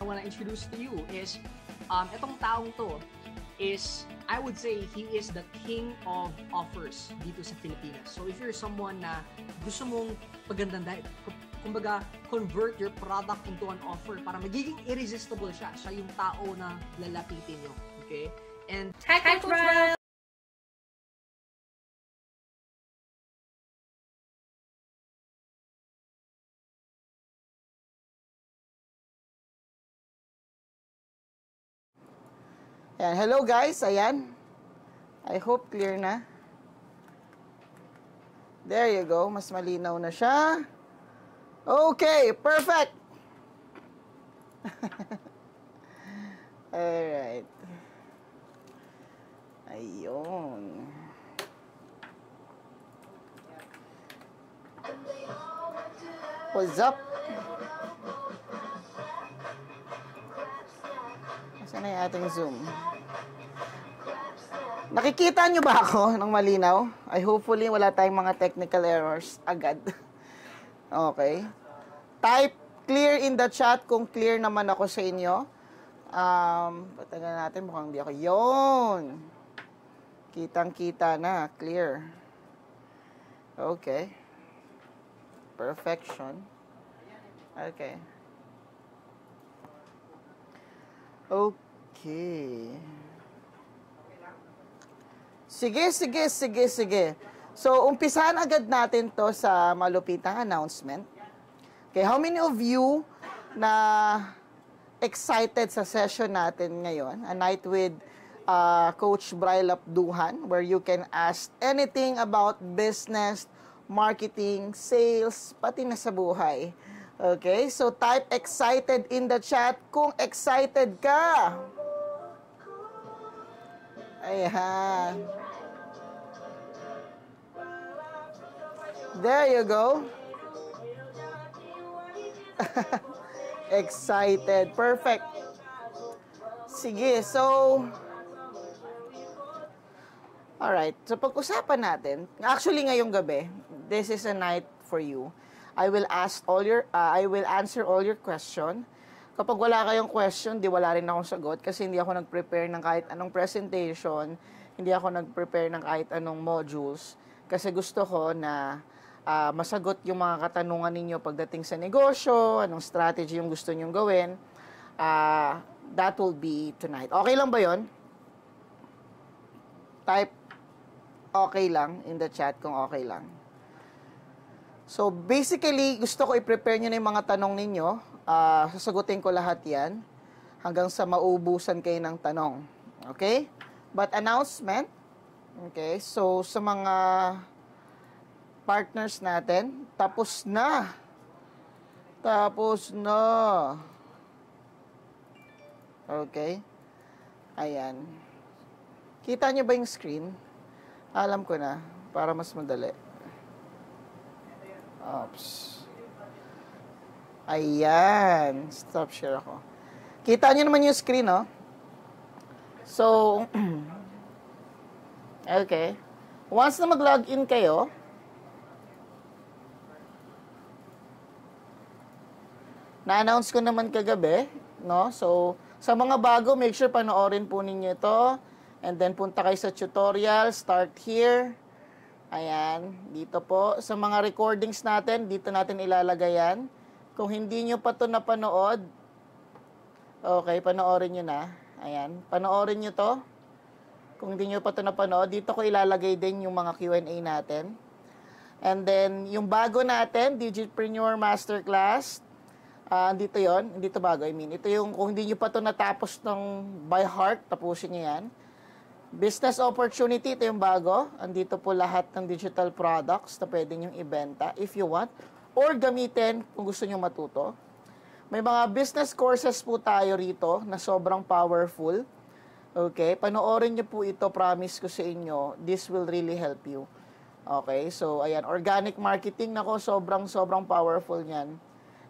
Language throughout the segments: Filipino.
I want to introduce to you is, itong taong to is, I would say, he is the king of offers dito sa Pilipinas. So if you're someone na gusto mong pagandahan, kumbaga, convert your product into an offer para magiging irresistible siya. Siya yung tao na lalapitin nyo. Okay? And Hi, Coach Brian! Ayan. Hello guys, ayan. I hope clear na. There you go, mas malinaw na siya. Okay, perfect. Alright. Ayun. What's up? Saan na yung ating Zoom? Nakikita nyo ba ako ng malinaw? Hopefully wala tayong mga technical errors agad. Okay. Type clear in the chat kung clear naman ako sa inyo. Patagal natin, mukhang di ako. Yun. Kitang-kita na. Clear. Okay. Perfection. Okay. Okay. Sige. So, umpisahan agad natin to sa malupitang announcement. Okay, how many of you na excited sa session natin ngayon? A night with Coach Brian Lapduhan, where you can ask anything about business, marketing, sales, pati na sa buhay. Okay, so type excited in the chat kung excited ka. Ayan. There you go. Excited. Perfect. Sige, so alright, so pag-usapan natin, actually ngayong gabi, this is a night for you. I will answer all your question. Kapag wala kayong question, di wala rin akong sagot kasi hindi ako nag-prepare ng kahit anong presentation, hindi ako nag-prepare ng kahit anong modules kasi gusto ko na masagot yung mga katanungan ninyo pagdating sa negosyo, anong strategy yung gusto nyong gawin. That will be tonight. Okay lang ba yon? Type okay lang in the chat kung okay lang. So, basically, gusto ko i-prepare nyo na yung mga tanong ninyo. Sasagutin ko lahat yan hanggang sa maubusan kayo ng tanong. Okay? But announcement, okay, so sa mga partners natin, tapos na. Okay? Ayan. Kita nyo ba yung screen? Alam ko na, para mas madali. Oops. Ayan. Stop share ako. Kita nyo naman yung screen, no? So, okay. Once na mag-login kayo, na-announce ko naman kagabi, no? So, sa mga bago, make sure panoorin po ninyo ito. And then, punta kayo sa tutorial. Start here. Ayan, dito po. Sa mga recordings natin, dito natin ilalagay yan. Kung hindi nyo pa ito napanood, okay, panoorin nyo na. Ayan, panoorin nyo to. Kung hindi nyo pa ito napanood, dito ko ilalagay din yung mga Q&A natin. And then, yung bago natin, Digitpreneur Masterclass, dito yon, hindi ito bago, ito yung, kung hindi nyo pa ito natapos ng by heart, tapusin nyo yan. Business opportunity, ito yung bago. Andito po lahat ng digital products na pwede nyong ibenta if you want. Or gamitin kung gusto nyo matuto. May mga business courses po tayo rito na sobrang powerful. Okay? Panoorin nyo po ito, promise ko sa inyo. This will really help you. Okay? So, ayan. Organic marketing, nako, sobrang powerful niyan.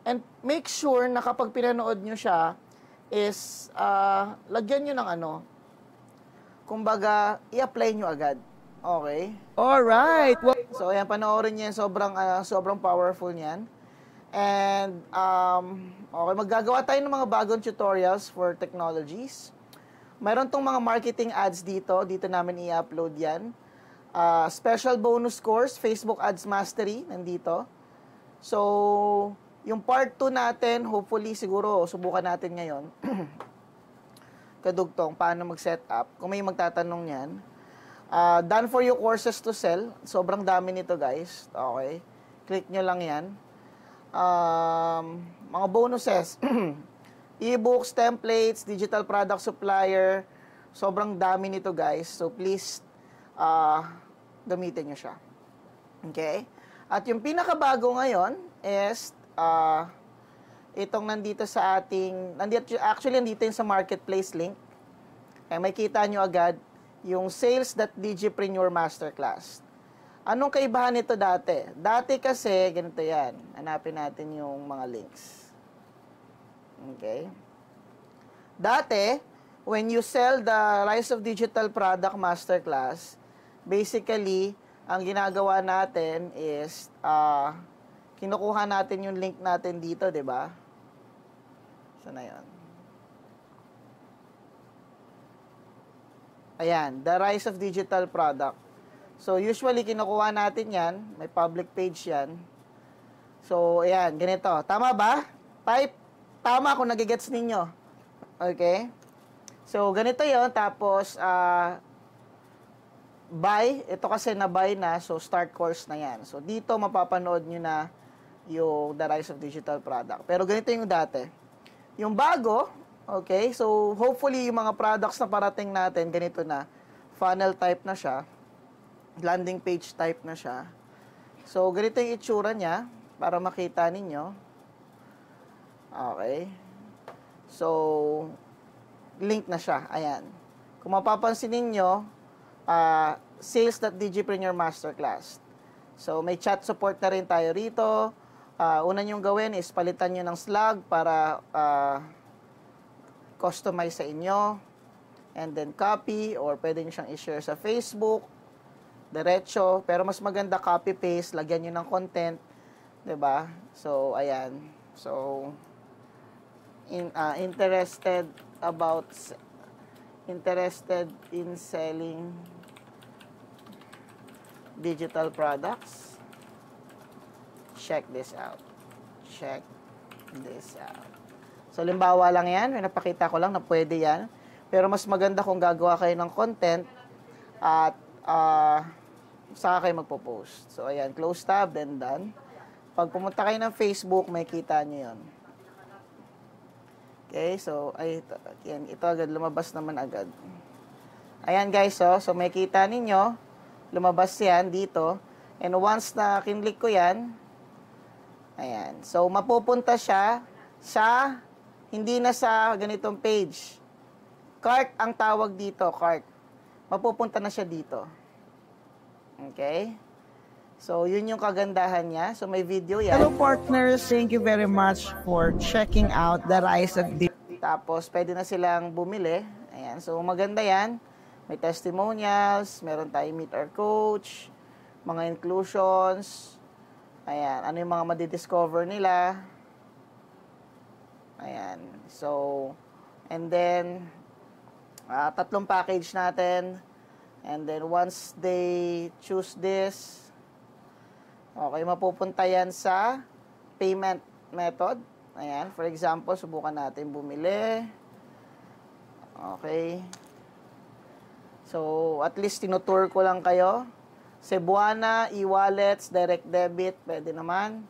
And make sure na kapag pinanood nyo siya, is, lagyan nyo ng kumbaga, i-apply nyo agad. Okay? Alright. So, ayan, panoorin niyo yan. Sobrang powerful niyan. And, okay, maggagawa tayo ng mga bagong tutorials for technologies. Mayroon tong mga marketing ads dito. Dito namin i-upload yan. Special bonus course, Facebook Ads Mastery, nandito. So, yung part 2 natin, hopefully, siguro, subukan natin ngayon. Kadugtong, paano mag-set up. Kung may magtatanong yan. Done for you courses to sell. Sobrang dami nito, guys. Okay. Click nyo lang yan. Mga bonuses. E-books, templates, digital product supplier. Sobrang dami nito, guys. So, please, gamitin nyo siya. Okay? At yung pinakabago ngayon is, itong nandito sa ating, nandito yung sa marketplace link. Kaya may kita nyo agad yung Sales.DigiPreneur Masterclass. Anong kaibahan nito dati? Dati kasi, ganito yan. Hanapin natin yung mga links. Okay? Dati, when you sell the Rise of Digital Product Masterclass, basically, ang ginagawa natin is, kinukuha natin yung link natin dito, di ba? Saan na yun? Ayan, the Rise of Digital Product. So, usually, kinukuha natin yan. May public page yan. So, ayan, ganito. Tama ba? Type. Tama kung nagigets ninyo. Okay? So, ganito yon. Tapos, buy. Ito kasi na-buy na. So, start course na yan. So, dito mapapanood nyo na yung The Rise of Digital Product. Pero ganito yung dati. Yung bago, okay? So, hopefully, yung mga products na parating natin, ganito na. Funnel type na siya. Landing page type na siya. So, ganito yung itsura niya para makita ninyo. Okay. So, link na siya. Ayan. Kung mapapansin ninyo, Sales.DigiPreneur Masterclass. So, may chat support na rin tayo rito. Una nyong gawin is palitan nyo ng slug para customize sa inyo. And then copy or pwede nyo siyang i-share sa Facebook. Diretso, pero mas maganda copy-paste, lagyan nyo ng content, 'di ba? So, ayan. So, interested in selling digital products? Check this out. Check this out. So, limbawa lang yan. May napakita ko lang na pwede yan. Pero mas maganda kung gagawa kayo ng content at saka kayo magpo-post. So, ayan, close tab, then done. Pag pumunta kayo ng Facebook, may kita nyo yun. Okay, so, yan, ito agad, lumabas naman agad. Ayan, guys, so may kita ninyo, lumabas yan dito. And once na kinlik ko yan, ayan, so, mapupunta siya sa, hindi na sa ganitong page. Cart ang tawag dito, cart. Mapupunta na siya dito. Okay? So, yun yung kagandahan niya. So, may video yan. Hello partners, thank you very much for checking out the Rise of Tapos, pwede na silang bumili. Ayan. So, maganda yan. May testimonials, meron tayong meet our coach, mga inclusions. Ayan. Ano yung mga madidiscover nila. Ayan. So, and then, 3 package natin. And then, once they choose this, okay, mapupunta yan sa payment method. Ayan, for example, subukan natin bumili. Okay. So, at least tinutour ko lang kayo. Cebuana, e-wallets, direct debit, pwede naman.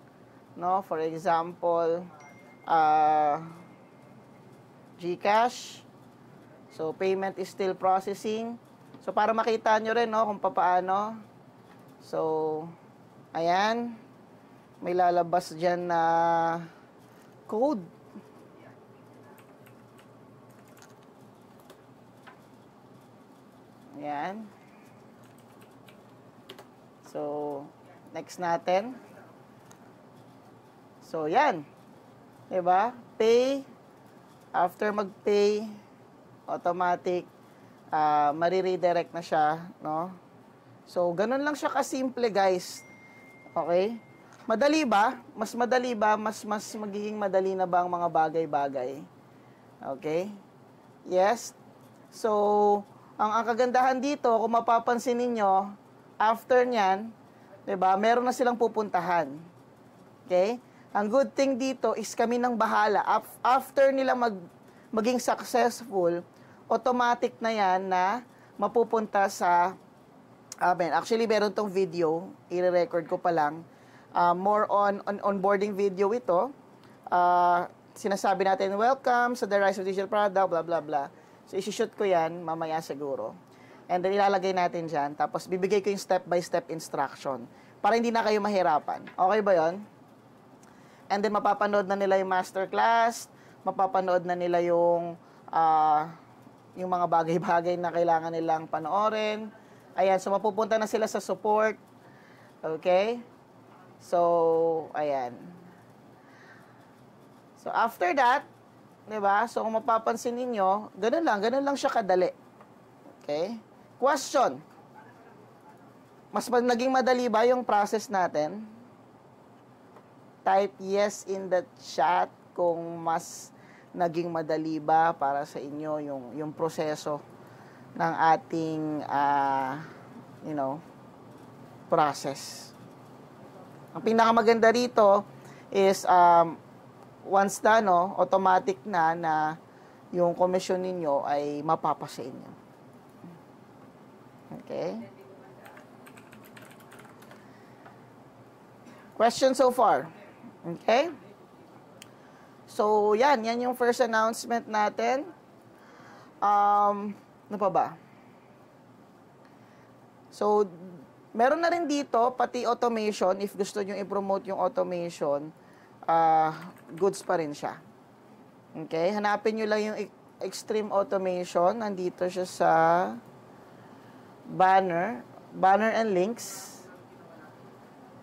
No? For example, GCash. So, payment is still processing. So, para makita nyo rin, no, kung paano. So, ayan. May lalabas dyan na code. Ayan. So, next natin. So, yan. Diba? Pay. After mag-pay, automatic, mariredirect na siya, no? So, ganun lang siya kasimple, guys. Okay? Madali ba? Mas madali ba? Mas magiging madali na ba ang mga bagay-bagay? Okay? Yes? So, ang kagandahan dito, kung mapapansin ninyo, after nyan, 'di ba, meron na silang pupuntahan. Okay? Ang good thing dito is kami nang bahala. After nila maging successful, automatic na yan na mapupunta sa amin. Actually, meron tong video, i-record ko pa lang. More on onboarding video ito. Sinasabi natin, welcome sa The Rise of Digital Product, blah, blah, blah. So, isi-shoot ko yan, mamaya siguro. And then, ilalagay natin dyan. Tapos, bibigay ko yung step-by-step instruction para hindi na kayo mahirapan. Okay ba yon? And then, mapapanood na nila yung masterclass, mapapanood na nila yung mga bagay-bagay na kailangan nilang panoorin. Ayan, so mapupunta na sila sa support. Okay? So, ayan. So, after that, 'di ba? So, kung mapapansin niyo, ganun lang siya kadali. Okay? Question. Mas naging madali ba yung process natin? Type yes in the chat kung mas naging madali ba para sa inyo yung proseso ng ating process. Ang pinakamaganda rito is once na automatic na yung commission ninyo ay mapapasa inyo. Okay? Question so far? Okay? So, yan yung first announcement natin. Ano pa ba? So, meron na rin dito, pati automation, if gusto nyo i-promote yung automation, goods pa rin siya. Okay? Hanapin nyo lang yung extreme automation. Nandito siya sa banner and links.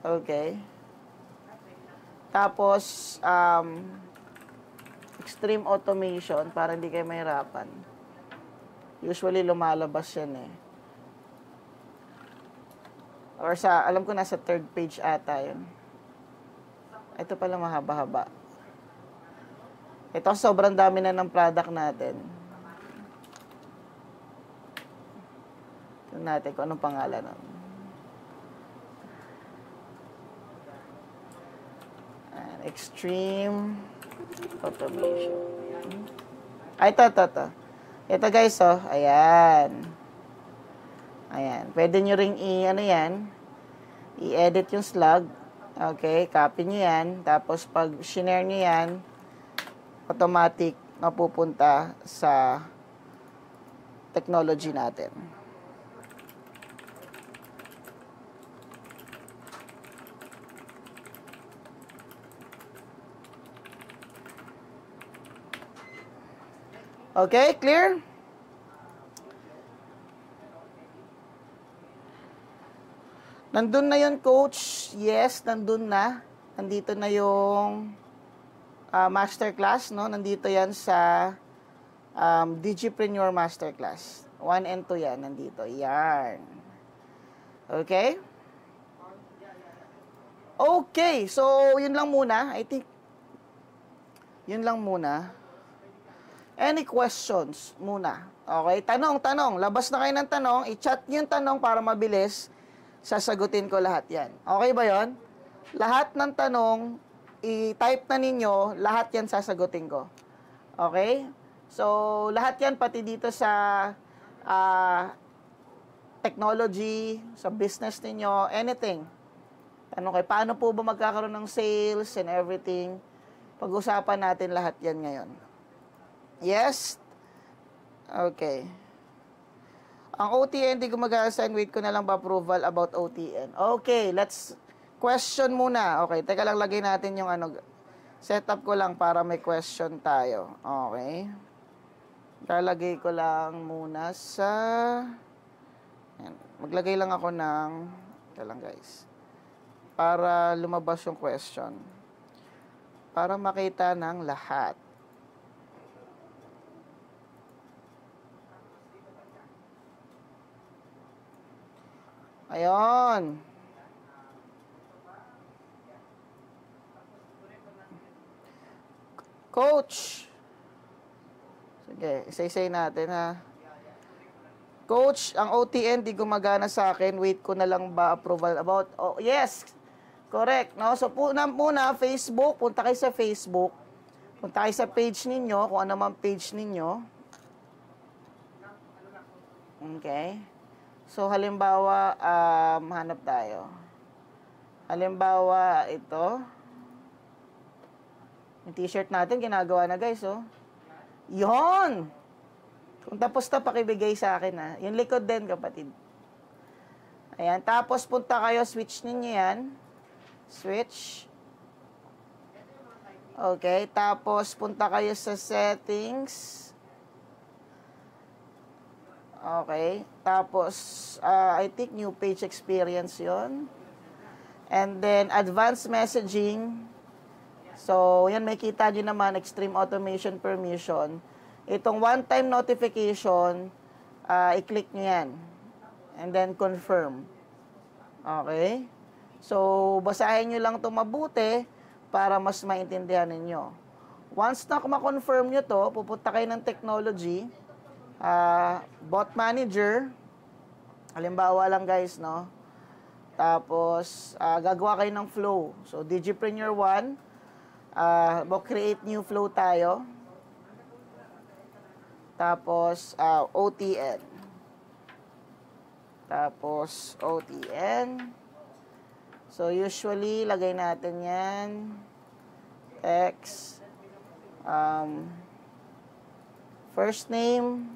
Okay? Tapos, extreme automation, para hindi kayo mahirapan. Usually, lumalabas yan eh. Or alam ko nasa third page ata yun. Ito pala mahaba-haba. Ito, sobrang dami na ng product natin. Tignan natin kung anong pangalan nun. Extreme automation. Ay, ito. Ito guys, ayan. Ayan. Pwede nyo ring i-edit yung slug. Okay, copy nyo yan. Tapos, pag share nyo yan, automatic mapupunta sa technology natin. Okay, clear? Nandun na yun, coach. Yes, nandun na. Nandito na yung masterclass, no? Nandito yan sa Digipreneur Masterclass. 1 and 2 yan, nandito. Yan. Okay? Okay, so yun lang muna. I think, yun lang muna. Any questions muna? Okay, tanong. Labas na kayo ng tanong. I-chat nyo yung tanong para mabilis. Sasagutin ko lahat yan. Okay ba yon? Lahat ng tanong, i-type na ninyo, lahat yan sasagutin ko. Okay? So, lahat yan, pati dito sa technology, sa business ninyo, anything. Tanong kayo, paano po ba magkakaroon ng sales and everything? Pag-usapan natin lahat yan ngayon. Yes? Okay. Ang OTN, hindi ko mag-assign. Wait ko na lang ba approval about OTN. Okay, let's question muna. Okay, teka lang, lagay natin yung setup ko lang para may question tayo. Okay. Lalagay ko lang muna sa... Yan. Maglagay lang ako ng... Teka lang guys. Para lumabas yung question. Para makita ng lahat. Ayon. Coach. Sige, isa-isay natin ha. Coach, ang OTN di gumagana sa akin. Wait ko na lang ba approval about... Oh, yes! Correct, no? So, muna, Facebook. Punta kayo sa Facebook. Punta kayo sa page ninyo, kung ano man page ninyo. Okay. So, halimbawa, hanap tayo. Halimbawa, ito. Yung t-shirt natin, ginagawa na guys, oh. Yon! Kung tapos na, pakibigay sa akin, ha. Yung likod din, kapatid. Ayan. Tapos, punta kayo, switch ninyo yan. Switch. Okay. Tapos, punta kayo sa settings. Okay. Tapos, I think new page experience yon. And then, advanced messaging. So, yan, may kita nyo naman, extreme automation permission. Itong one-time notification, i-click nyo yan. And then, confirm. Okay? So, basahin nyo lang ito mabuti para mas maintindihan ninyo. Once na ma-confirm nyo to, pupunta kayo ng technology, bot manager, halimbawa lang guys, no? Tapos, gagawa kayo ng flow. So, Digipreneur 1, create new flow tayo. Tapos, OTN. Tapos, OTN. So, usually, lagay natin yan. Text. First name.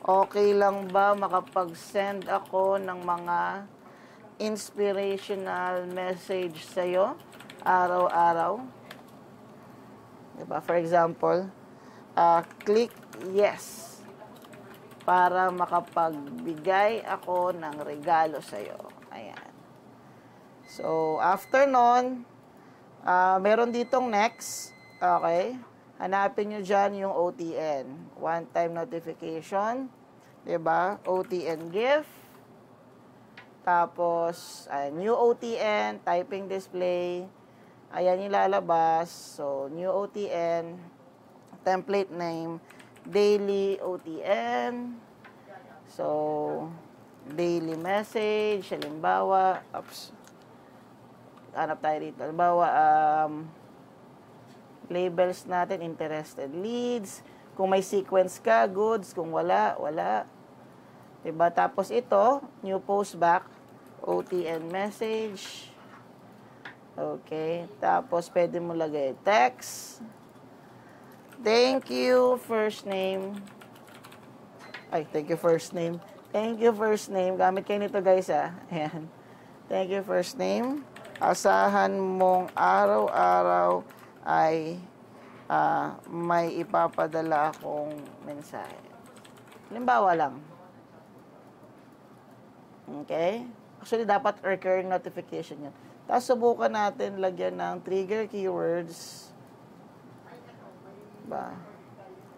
Okay lang ba makapag-send ako ng mga inspirational message sa'yo araw-araw? Diba? For example, click yes para makapagbigay ako ng regalo sa'yo. Ayan. So, after nun, meron ditong next. Okay? Hanapin nyo dyan yung OTN. One-time notification. Diba? OTN gift. Tapos, new OTN, typing display. Ayan yung lalabas. So, new OTN, template name, daily OTN. So, daily message, halimbawa, hanap tayo dito. Halimbawa, labels natin, interested leads. Kung may sequence ka, goods. Kung wala, wala. Diba? Tapos ito, new post back, OTN message. Okay. Tapos, pwede mo lagay text. Thank you, first name. Thank you, first name. Thank you, first name. Gamit kayo nito, guys, ha. Ayan. Thank you, first name. Asahan mong araw-araw ay may ipapadala akong mensahe. Halimbawa lang. Okay? Actually, dapat recurring notification yan. Tapos, subukan natin lagyan ng trigger keywords. Diba?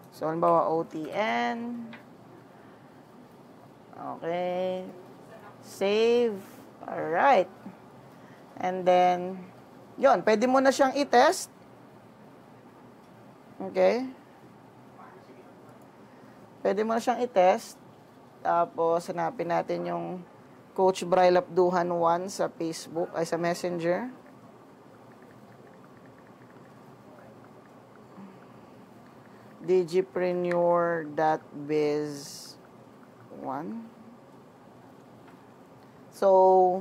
So, halimbawa, OTN. Okay. Save. Alright. And then, yun, pwede mo na siyang i-test. Okay. Pwede mo na siyang i-test. Tapos, hanapin natin yung Coach Bry Lapduhan 1 sa Facebook, ay sa Messenger. Digipreneur.biz 1. So,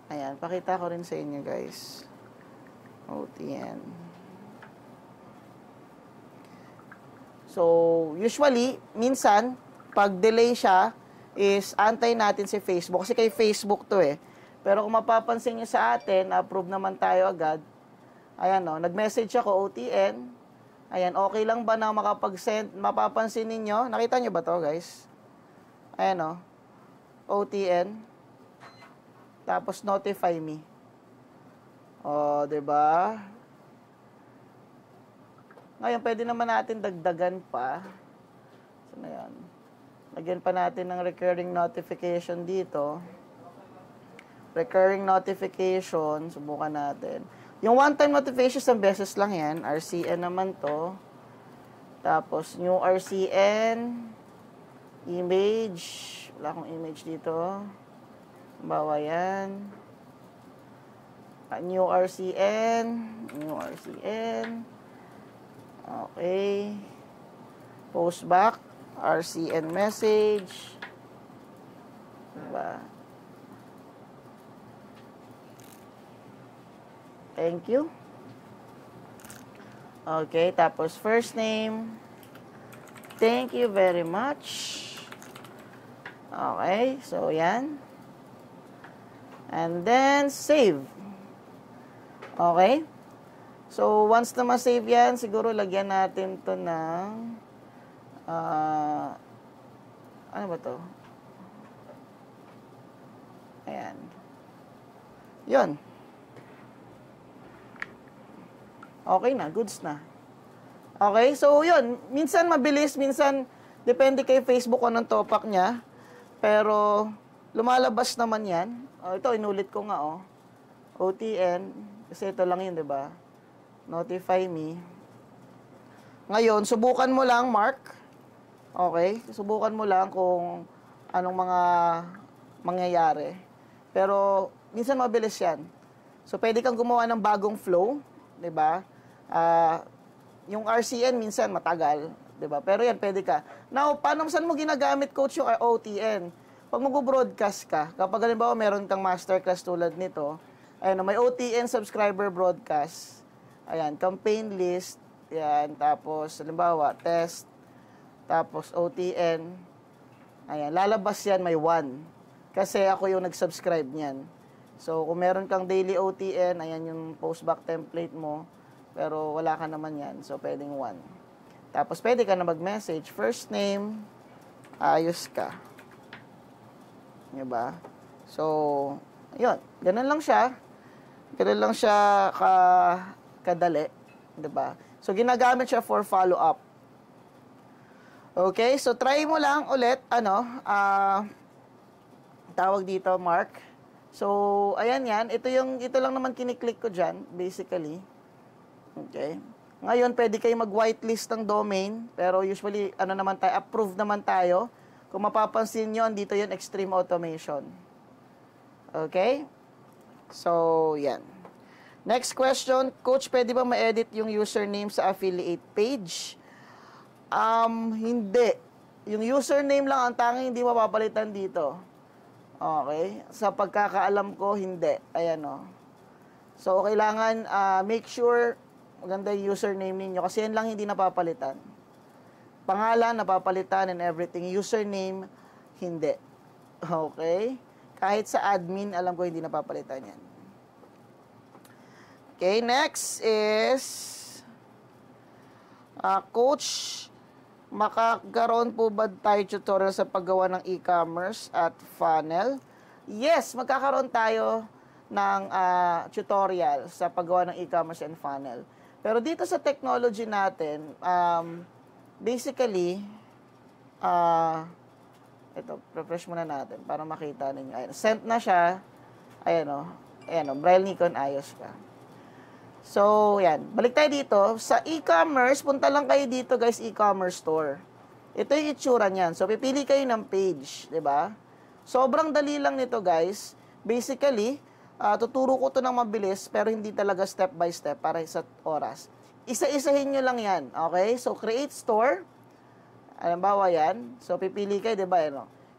ayan, pakita ko rin sa inyo, guys. OTN. So, usually, minsan, pag delay siya, is antay natin si Facebook. Kasi kay Facebook to eh. Pero kung mapapansin nyo sa atin, approve naman tayo agad. Ayan o, nag-message ako, OTN. Ayan, okay lang ba na makapag-send? Mapapansin ninyo. Nakita nyo ba to, guys? Ayan o. OTN. Tapos, notify me. O, diba? Ngayon, pwede naman natin dagdagan pa. So, na yan. Lagyan pa natin ng recurring notification dito. Recurring notification. Subukan natin. Yung one-time notification, isang beses lang yan. RCN naman to. Tapos, new RCN. Image. Wala akong image dito. Bawa yan. New RCN. New RCN. Okay. Post back. RCN message. Diba? Thank you. Okay, tapos first name. Thank you very much. Okay, so yan. And then, save. Okay? So, once na ma-save yan, siguro lagyan natin to ng ano ba to? Ayan. Yun. Okay na, goods na. Okay, so yun. Minsan mabilis, minsan depende kay Facebook kung anong topak niya. Pero lumalabas naman yan. Ito, inulit ko nga, OTN. Kasi ito lang yun, di ba? Notify me. Ngayon, subukan mo lang, Mark. Okay? Subukan mo lang kung anong mga mangyayari. Pero minsan mabilis yan. So, pwede kang gumawa ng bagong flow. Di ba? Yung RCN minsan matagal, 'di ba? Pero yan pwede ka. Now, saan mo ginagamit, coach, yung OTN? Pag mag-broadcast ka, kapag halimbawa meron kang masterclass tulad nito, ayun, may OTN subscriber broadcast. Ayan, campaign list, yan, tapos halimbawa test, tapos OTN. Ayan, lalabas yan may 1. Kasi ako yung nag-subscribe niyan. So, kung meron kang daily OTN, ayan yung postback template mo. Pero wala ka naman yan. So, pwedeng 1. Tapos, pwede ka na mag-message. First name, ayos ka. Diba? So, yun. Ganun lang siya. Ganun lang siya kadali. Diba? So, ginagamit siya for follow-up. Okay? So, try mo lang ulit, tawag dito, Mark. So, ayan yan. Ito lang naman kiniklik ko dyan, basically. Okay. Ngayon, pwede kayo mag-whitelist ng domain, pero usually, approve naman tayo. Kung mapapansin nyo, andito yun, Extreme Automation. Okay? So, yan. Next question, Coach, pwede ba ma-edit yung username sa affiliate page? Hindi. Yung username lang ang tanging hindi mapapalitan dito. Okay? Sa pagkakaalam ko, hindi. Ayan, So, kailangan make sure maganda yung username ninyo kasi yan lang hindi napapalitan. Pangalan, napapalitan and everything. Username, hindi. Okay? Kahit sa admin, alam ko hindi napapalitan yan. Okay, next is Coach, makakaroon po ba tayo tutorial sa paggawa ng e-commerce at funnel? Yes, magkakaroon tayo ng tutorial sa paggawa ng e-commerce and funnel. Pero dito sa technology natin, basically, ito, refresh muna natin para makita ninyo. Ayan, sent na siya. Ayan Braille Nikon, ayos ka. So, yan. Balik tayo dito. Sa e-commerce, punta lang kayo dito, guys, e-commerce store. Ito yung itsura niyan. So, pipili kayo ng page, di ba? Sobrang dali lang nito, guys. Basically, tuturo ko to ng mabilis, pero hindi talaga step by step para sa oras. Isa-isahin nyo lang yan, okay? So, create store. Halimbawa yan. So, pipili kayo, di ba?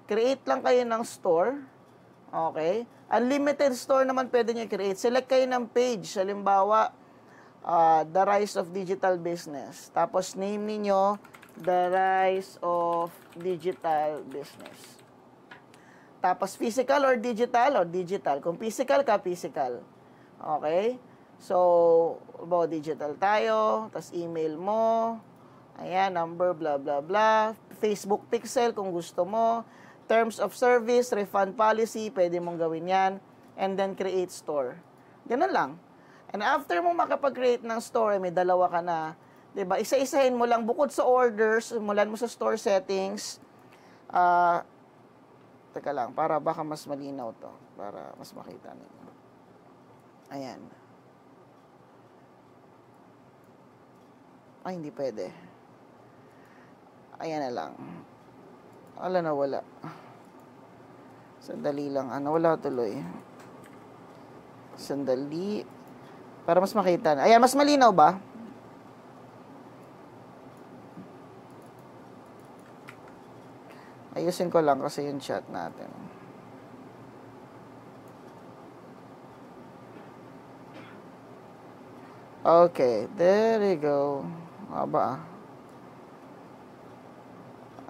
Create lang kayo ng store. Okay? Unlimited store naman pwede nyo create. Select kayo ng page. Halimbawa, The Rise of Digital Business. Tapos, name ninyo, The Rise of Digital Business. Tapos, physical or digital? Kung physical ka, physical. Okay? So, digital tayo. Tapos, email mo. Ayan, number, blah, blah, blah. Facebook pixel kung gusto mo. Terms of service, refund policy, pwede mong gawin yan. And then, create store. Ganun lang. And after mo makapag-create ng store, may dalawa ka na. Diba? Isa-isahin mo lang. Bukod sa orders, mulan mo sa store settings. Teka lang, para baka mas malinaw to. Para mas makita ninyo. Ayan. Ay, hindi pwede. Ayan na lang. Wala na, wala. Sandali lang. Wala tuloy. Sandali. Para mas makita na. Ayan, mas malinaw ba? Ayusin ko lang kasi yung chat natin. Okay, there you go. Aba.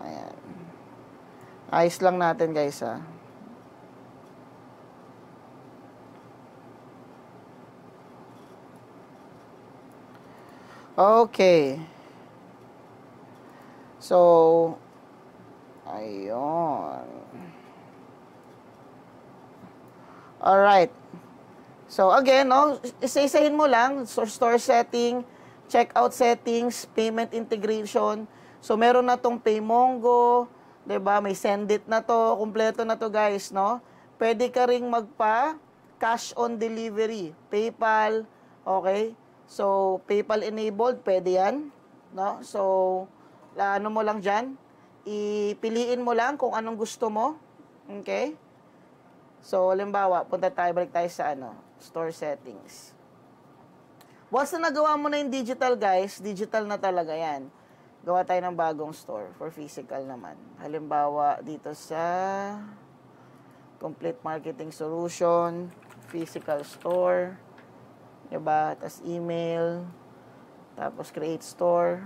Ayan. Ayos lang natin, guys, ha. Okay. So, ayun. Alright. So, again, no, isa-isahin mo lang, store setting, checkout settings, payment integration. So, meron na tong Paymongo, 'di ba? May Sendit na to, kumpleto na to, guys, no? Pwede ka ring magpa cash on delivery, PayPal, okay? So, PayPal enabled, pwede 'yan, no? So, ano mo lang diyan, ipiliin mo lang kung anong gusto mo. Okay? So, halimbawa, balik tayo sa store settings. Once na nagawa mo na yung digital, guys, digital na talaga yan. Gawa tayo ng bagong store for physical naman. Halimbawa, dito sa Complete Marketing Solution, physical store, diba? Tapos email, tapos create store.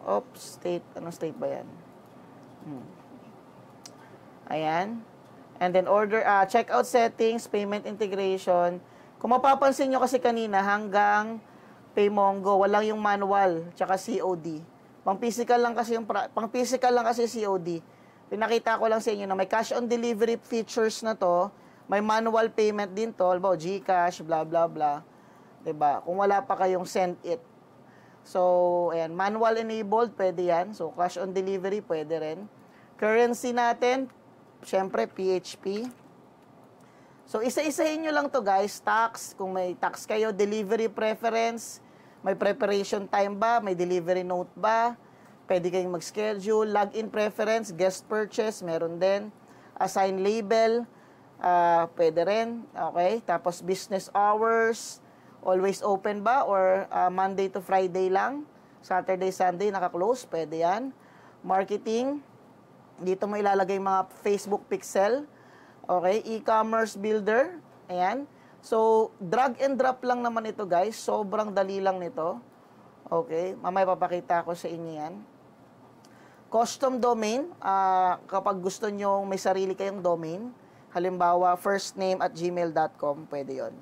Oops, state, anong state ba yan? Ayan. And then checkout settings, payment integration. Kung mapapansin nyo kasi kanina, hanggang Paymongo, walang yung manual, tsaka COD. Pang-physical lang kasi COD. Pinakita ko lang sa inyo na may cash on delivery features na to, may manual payment din to, halimbawa GCash, blah blah blah. 'Di ba? Kung wala pa kayong send it. So, ayan, manual enabled, pwede yan. So, cash on delivery, pwede rin. Currency natin, syempre, PHP. So, isa-isahin nyo lang to, guys. Tax, kung may tax kayo, delivery preference, may preparation time ba, may delivery note ba, pwede kayong mag-schedule, login preference, guest purchase, meron din. Assign label, pwede rin. Okay? Tapos, business hours, always open ba, or Monday to Friday lang, Saturday, Sunday, naka-close, pwede yan. Marketing, dito mo ilalagay mga Facebook pixel. Okay, e-commerce builder. Ayan. So, drag and drop lang naman ito, guys. Sobrang dali lang nito. Okay, mamaya papakita ko sa inyo yan. Custom domain, kapag gusto nyo may sarili kayong domain, halimbawa, firstname@gmail.com, pwede yon.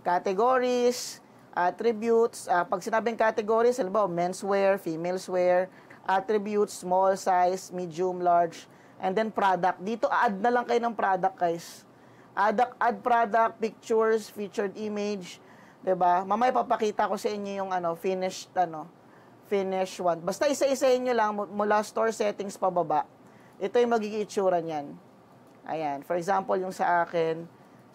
Categories, attributes, pag sinabing categories, halimbawa, menswear, femaleswear, attributes, small size, medium, large, and then product. Dito, add na lang kayo ng product, guys. Add product, pictures, featured image, 'di ba? Mamaya papakita ko sa inyo yung finished one. Basta isa-isahin niyo lang mula store settings pababa. Ito yung magiging itsura niyan. Ayan, for example, yung sa akin,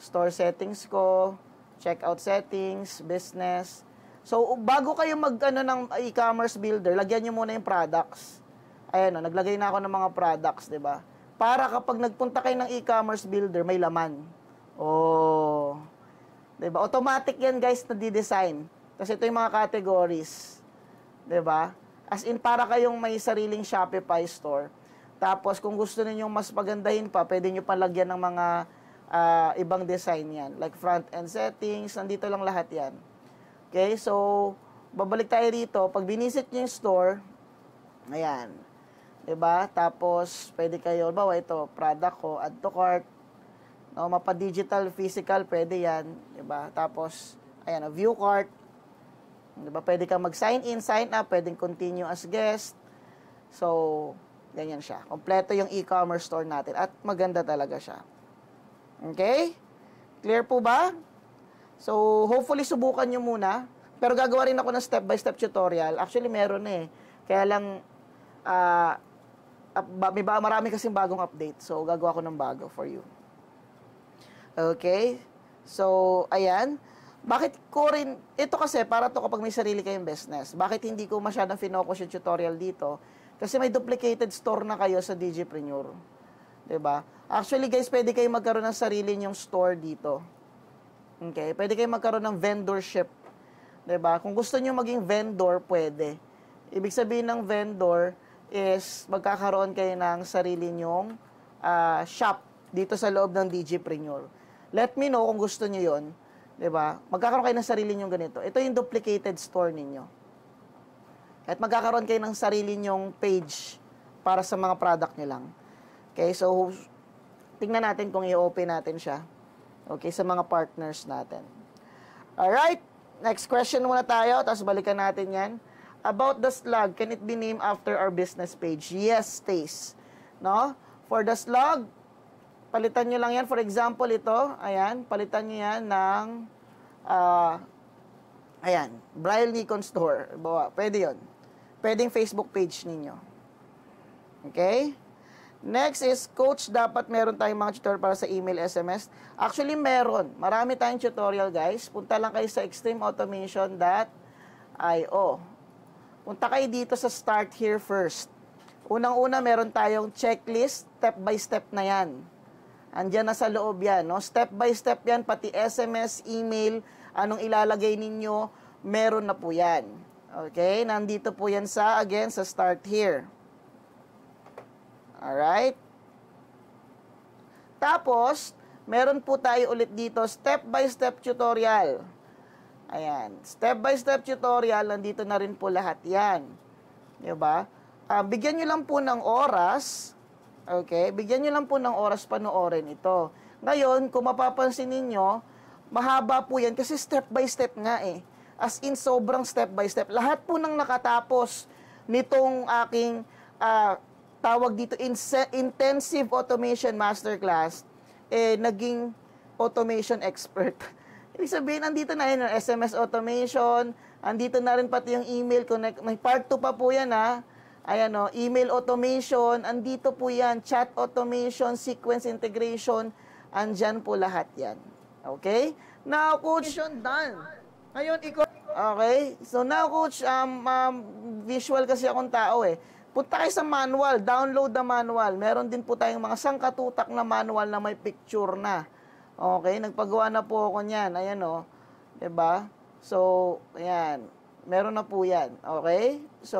store settings ko, checkout settings, business. So, bago kayo ng e-commerce builder, lagyan niyo muna yung products. Ayan, naglagay na ako ng mga products, 'di ba? Para kapag nagpunta kayo ng e-commerce builder, may laman. Oh. 'Di ba? Automatic 'yan, guys, na di-design. Kasi ito yung mga categories. 'Di ba? As in, para kayong may sariling Shopify store. Tapos, kung gusto ninyong mas pagandahin pa, pwede nyo pa lagyan ng mga ibang design yan. Like front-end settings, nandito lang lahat yan. Okay, so, babalik tayo rito. Pag binisit nyo yung store, ayan. Diba? Tapos, pwede kayo, bawa ito, product ko, add to cart. No, mapa-digital, physical, pwede yan. Diba? Tapos, ayan, view cart. Diba? Pwede kang mag-sign in, sign up, pwedeng continue as guest. So, ganyan siya. Kompleto yung e-commerce store natin. At maganda talaga siya. Okay? Clear po ba? So, hopefully, subukan nyo muna. Pero gagawa rin ako ng step-by-step tutorial. Actually, meron eh. Kaya lang, marami kasing bagong update. So, gagawa ko ng bago for you. Okay? So, ayan. Bakit ko rin, ito kasi para to kapag may sarili kayong business. Bakit hindi ko masyadong finokus yung tutorial dito? Kasi may duplicated store na kayo sa Digipreneur. 'Di ba? Actually guys, pwede kayo magkaroon ng sarili nyong store dito. Okay? Pwede kayo magkaroon ng vendorship. 'Di ba? Kung gusto niyo maging vendor, pwede. Ibig sabihin ng vendor is magkakaroon kayo ng sarili nyong shop dito sa loob ng Digipreneur. Let me know kung gusto niyo 'yon. 'Di ba? Magkakaroon kayo ng sarili nyong ganito. Ito yung duplicated store ninyo. At magkakaroon kayo ng sarili nyong page para sa mga product niyo lang. Okay, so tingnan natin kung i-open natin siya. Okay, sa mga partners natin. Alright, next question muna tayo, tapos balikan natin yan. About the slug, can it be named after our business page? Yes, Stace. No? For the slug, palitan nyo lang yan. For example, ito, ayan, palitan nyo yan ng, ayan, Braille Nikon Store. Bawa, pwede yun. Pwedeng Facebook page ninyo. Okay? Next is, Coach, dapat meron tayong mga tutorial para sa email, SMS. Actually, meron. Marami tayong tutorial, guys. Punta lang kayo sa extremeautomation.io. Punta kayo dito sa Start Here First. Unang-una, meron tayong checklist. Step by step na yan. Andiyan na sa loob yan, no? Step by step yan, pati SMS, email, anong ilalagay ninyo, meron na po yan. Okay? Nandito po yan sa, again, sa Start Here. Alright? Tapos, meron po tayo ulit dito, step by step tutorial. Ayan. Step by step tutorial, nandito na rin po lahat yan. Diba? Bigyan nyo lang po ng oras. Okay? Bigyan nyo lang po ng oras panoorin ito. Ngayon, kung mapapansin ninyo, mahaba po yan kasi step by step nga eh. As in, sobrang step by step. Lahat po ng nakatapos nitong aking tawag dito, Intensive Automation Masterclass, naging automation expert. Ibig sabihin, andito na yun, SMS automation, andito na rin pati yung email connect. May part 2 pa po yan ha. Ayan o, email automation, andito po yan, chat automation, sequence integration, andyan po lahat yan. Okay? Now, Coach, done. Ngayon, okay? So now, Coach, visual kasi akong tao eh. Punta kayo sa manual, download the manual. Meron din po tayong mga sangkatutak na manual na may picture na. Okay? Nagpagawa na po ako niyan. Ayan o. Diba? So, ayan. Meron na po yan. Okay? So,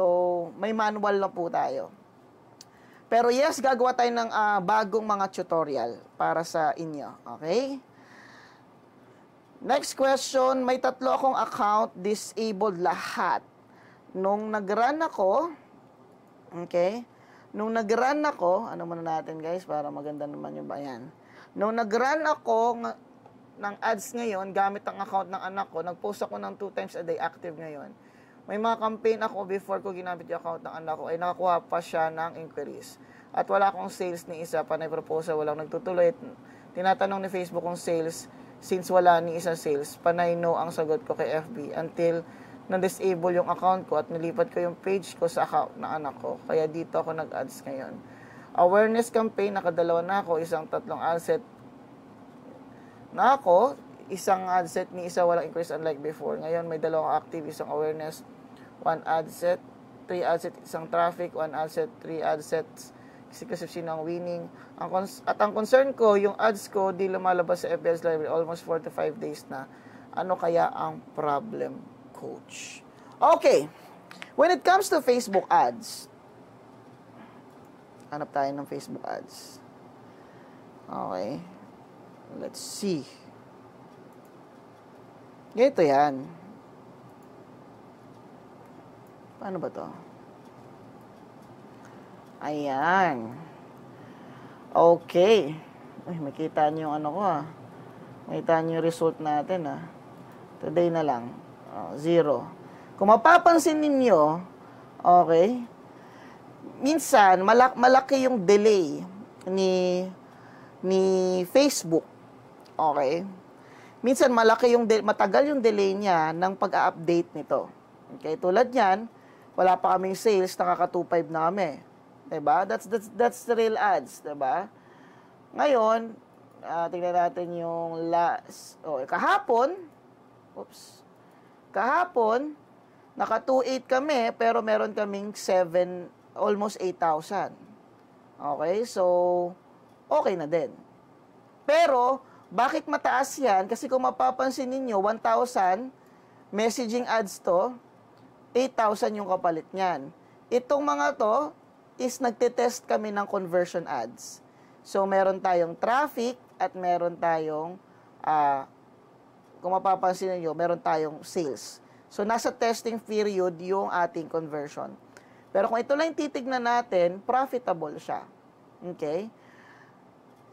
may manual na po tayo. Pero yes, gagawa tayo ng bagong mga tutorial para sa inyo. Okay? Next question. May 3 akong account, disabled lahat. Nung nag-run ako, okay? Nung nag-run ako, ano muna natin guys, para maganda naman yung bayan. Nung nag-run ako ng ads ngayon, gamit ang account ng anak ko, nag-post ako ng 2 times a day active ngayon. May mga campaign ako before ko ginamit yung account ng anak ko, ay nakakuha pa siya ng inquiries. At wala akong sales ni isa, panay proposal, walang nagtutuloy. Tinatanong ni Facebook kung sales, since wala ni isa sales, panay no ang sagot ko kay FB until na-disable yung account ko at nilipat ko yung page ko sa account ng anak ko. Kaya dito ako nag-ads ngayon. Awareness campaign, nakadalawa na ako, isang 3 ad set na ako, isang ad set ni isa walang increase unlike before. Ngayon may 2 active, isang awareness, 1 ad set, 3 ad set, isang traffic, 1 ad set, 3 ad sets, kasi sino ang winning. At ang concern ko, yung ads ko di lumalabas sa FBS library almost 4 to 5 days na. Ano kaya ang problem, Coach? Okay. When it comes to Facebook ads, hanap tayo ng Facebook ads. Okay. Let's see. Ganito yan. Paano ba to? Ayan. Okay. Uy, makita nyo yung ano ko ah. Makita nyo yung result natin ah. Today na lang. 0. Kung mapapansin ninyo, okay, minsan, malaki yung delay ni Facebook. Okay? Minsan, matagal yung delay niya ng pag-update nito. Okay? Tulad yan, wala pa kaming sales, nakaka-2.5 na kami. Diba? That's the real ads. Diba? Ngayon, tingnan natin yung last. Kahapon, Oops. Kahapon, naka 2.8 kami, pero meron kaming 7, almost 8,000. Okay? So, okay na din. Pero, bakit mataas yan? Kasi kung mapapansin ninyo, 1,000, messaging ads to, 8,000 yung kapalit niyan. Itong mga to, is nagtitest kami ng conversion ads. So, meron tayong traffic at meron tayong kung mapapansin niyo, meron tayong sales. So, nasa testing period yung ating conversion. Pero kung ito lang yung titignan natin, profitable siya. Okay?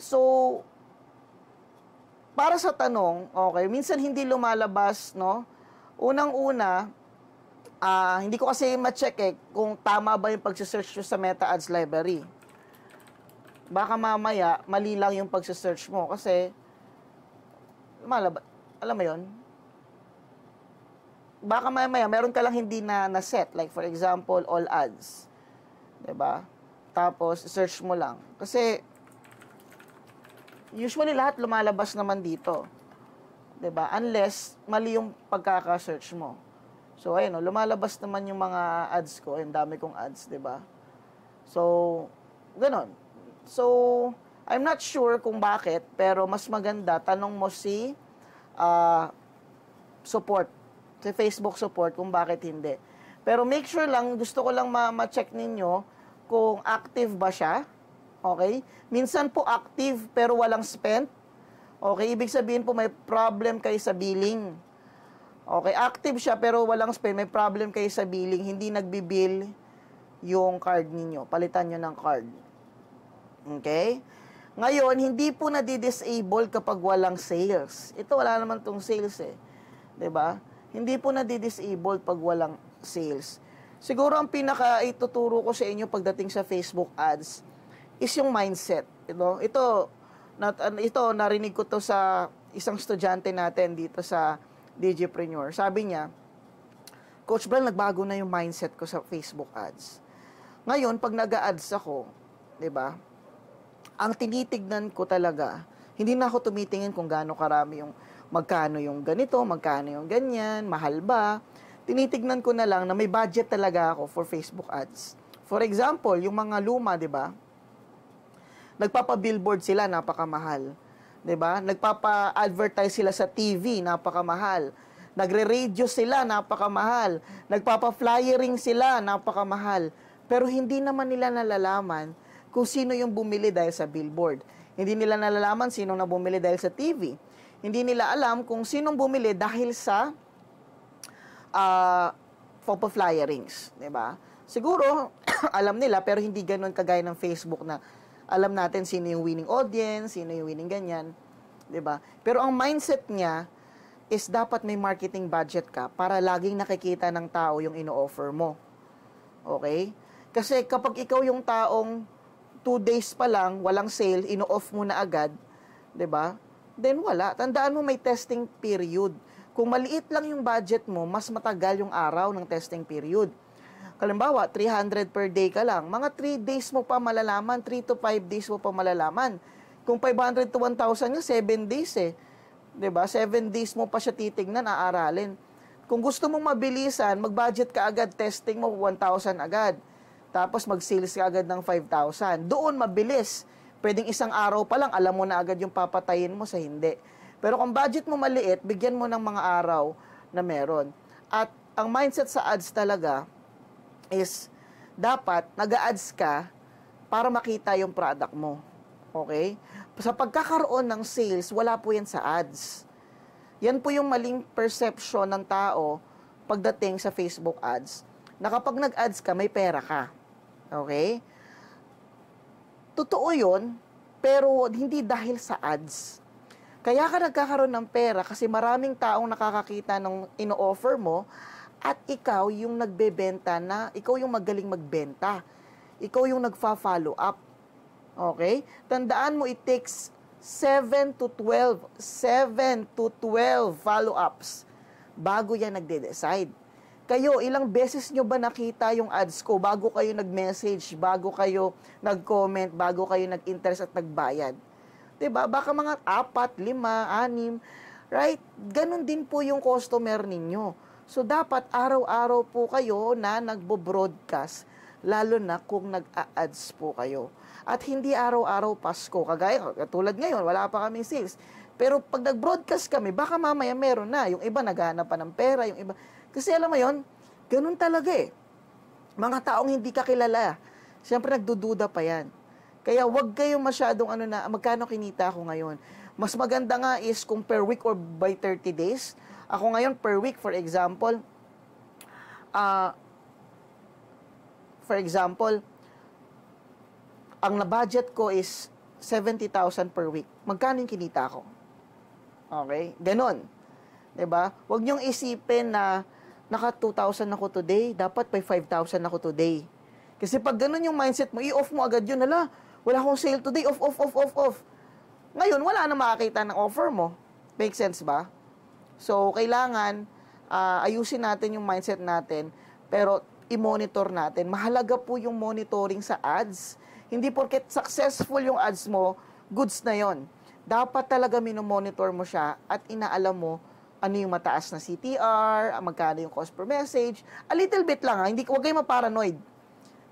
So, para sa tanong, okay, minsan hindi lumalabas, no? Unang-una, hindi ko kasi ma-check kung tama ba yung pagsisearch nyo sa Meta Ads Library. Baka mamaya, mali lang yung pagsisearch mo kasi, lumalabas. Alam mo yun? Baka maya meron ka lang hindi na set. Like, for example, all ads. Diba? Tapos, search mo lang. Kasi, usually lahat lumalabas naman dito. Diba? Unless, mali yung pagkaka-search mo. So, ayun, lumalabas naman yung mga ads ko. Ang dami kong ads, diba? So, ganon. So, I'm not sure kung bakit, pero mas maganda, tanong mo si support, si Facebook support kung bakit hindi. Pero make sure lang, gusto ko lang ma-check ninyo kung active ba siya. Okay? Minsan po active pero walang spent. Okay? Ibig sabihin po may problem kayo sa billing. Okay? Active siya pero walang spend. May problem kayo sa billing. Hindi nagbibill yung card ninyo. Palitan nyo ng card. Okay? Ngayon, hindi po nadi-disable kapag walang sales. Ito, wala naman tong sales eh. 'Di ba? Hindi po nadi-disable pag walang sales. Siguro ang pinaka-ituturo ko sa inyo pagdating sa Facebook ads is yung mindset. Ito, narinig ko to sa isang estudyante natin dito sa Digipreneur. Sabi niya, Coach Bral, nagbago na yung mindset ko sa Facebook ads. Ngayon, pag nag-a-ads ako, 'di ba? Ang tinitignan ko talaga, hindi na ako tumitingin kung gaano karami yung, magkano yung ganito, magkano yung ganyan, mahal ba. Tinitignan ko na lang na may budget talaga ako for Facebook ads. For example, yung mga luma, di ba? Nagpapa-billboard sila, napakamahal. Di ba? Nagpapa-advertise sila sa TV, napakamahal. Nagre-radio sila, napakamahal. Nagpapa-flyering sila, napakamahal. Pero hindi naman nila nalalaman kung sino yung bumili dahil sa billboard. Hindi nila nalalaman sino na bumili dahil sa TV. Hindi nila alam kung sinong bumili dahil sa flyerings, 'di ba? Siguro alam nila pero hindi ganoon kagaya ng Facebook na alam natin sino yung winning audience, sino yung winning ganyan, 'di ba? Pero ang mindset niya is dapat may marketing budget ka para laging nakikita ng tao yung ino-offer mo. Okay? Kasi kapag ikaw yung taong 2 days pa lang, walang sale, ino-off mo na agad, 'di ba? Then wala. Tandaan mo may testing period. Kung maliit lang yung budget mo, mas matagal yung araw ng testing period. Halimbawa, 300 per day ka lang. Mga 3 days mo pa malalaman, 3 to 5 days mo pa malalaman. Kung 500 to 1,000 nga, 7 days eh. 'Di ba? 7 days mo pa siya titignan, aaralin. Kung gusto mong mabilisan, mag-budget ka agad, testing mo 1,000 agad. Tapos mag-sales ka agad ng 5,000. Doon mabilis. Pwedeng isang araw pa lang, alam mo na agad yung papatayin mo sa hindi. Pero kung budget mo maliit, bigyan mo ng mga araw na meron. At ang mindset sa ads talaga is dapat nag-ads ka para makita yung product mo. Okay? Sa pagkakaroon ng sales, wala po yan sa ads. Yan po yung maling perception ng tao pagdating sa Facebook ads. Na kapag nag-ads ka, may pera ka. Okay? Totoo yun, pero hindi dahil sa ads. Kaya ka nagkakaroon ng pera kasi maraming taong nakakakita ng ino-offer mo at ikaw yung nagbebenta na, ikaw yung magaling magbenta. Ikaw yung nagfa-follow up. Okay? Tandaan mo, it takes 7 to 12 follow-ups bago yan nagde-decide. Kayo, ilang beses nyo ba nakita yung ads ko bago kayo nag-message, bago kayo nag-comment, bago kayo nag-interest at nagbayad? Diba? Baka mga 4, 5, 6, Right? Ganon din po yung customer ninyo. So, dapat araw-araw po kayo na nagbo-broadcast, lalo na kung nag-a-ads po kayo. At hindi araw-araw Pasko. Katulad ngayon, wala pa kaming sales. Pero pag nag-broadcast kami, baka mamaya meron na. Yung iba naghahanap pa ng pera, yung iba. Kasi alam mo yon, ganun talaga eh. Mga taong hindi kakilala. Siyempre nagdududa pa yan. Kaya wag kayong masyadong magkano kinita ako ngayon. Mas maganda nga is kung per week or by 30 days. Ako ngayon per week, for example, ang na-budget ko is 70,000 per week. Magkano yung kinita ko? Okay? Ganon. 'Di ba? Huwag niyong isipin na naka 2,000 ako today, dapat may 5,000 ako today. Kasi pag ganon yung mindset mo, i-off mo agad yun. Hala, wala akong sale today, off. Ngayon, wala na makakita ng offer mo. Make sense ba? So, kailangan ayusin natin yung mindset natin, pero i-monitor natin. Mahalaga po yung monitoring sa ads. Hindi porket successful yung ads mo, goods na yon. Dapat talaga minomonitor mo siya at inaalam mo ano yung mataas na CTR, magkano yung cost per message. A little bit lang, huwag kayong maparanoid.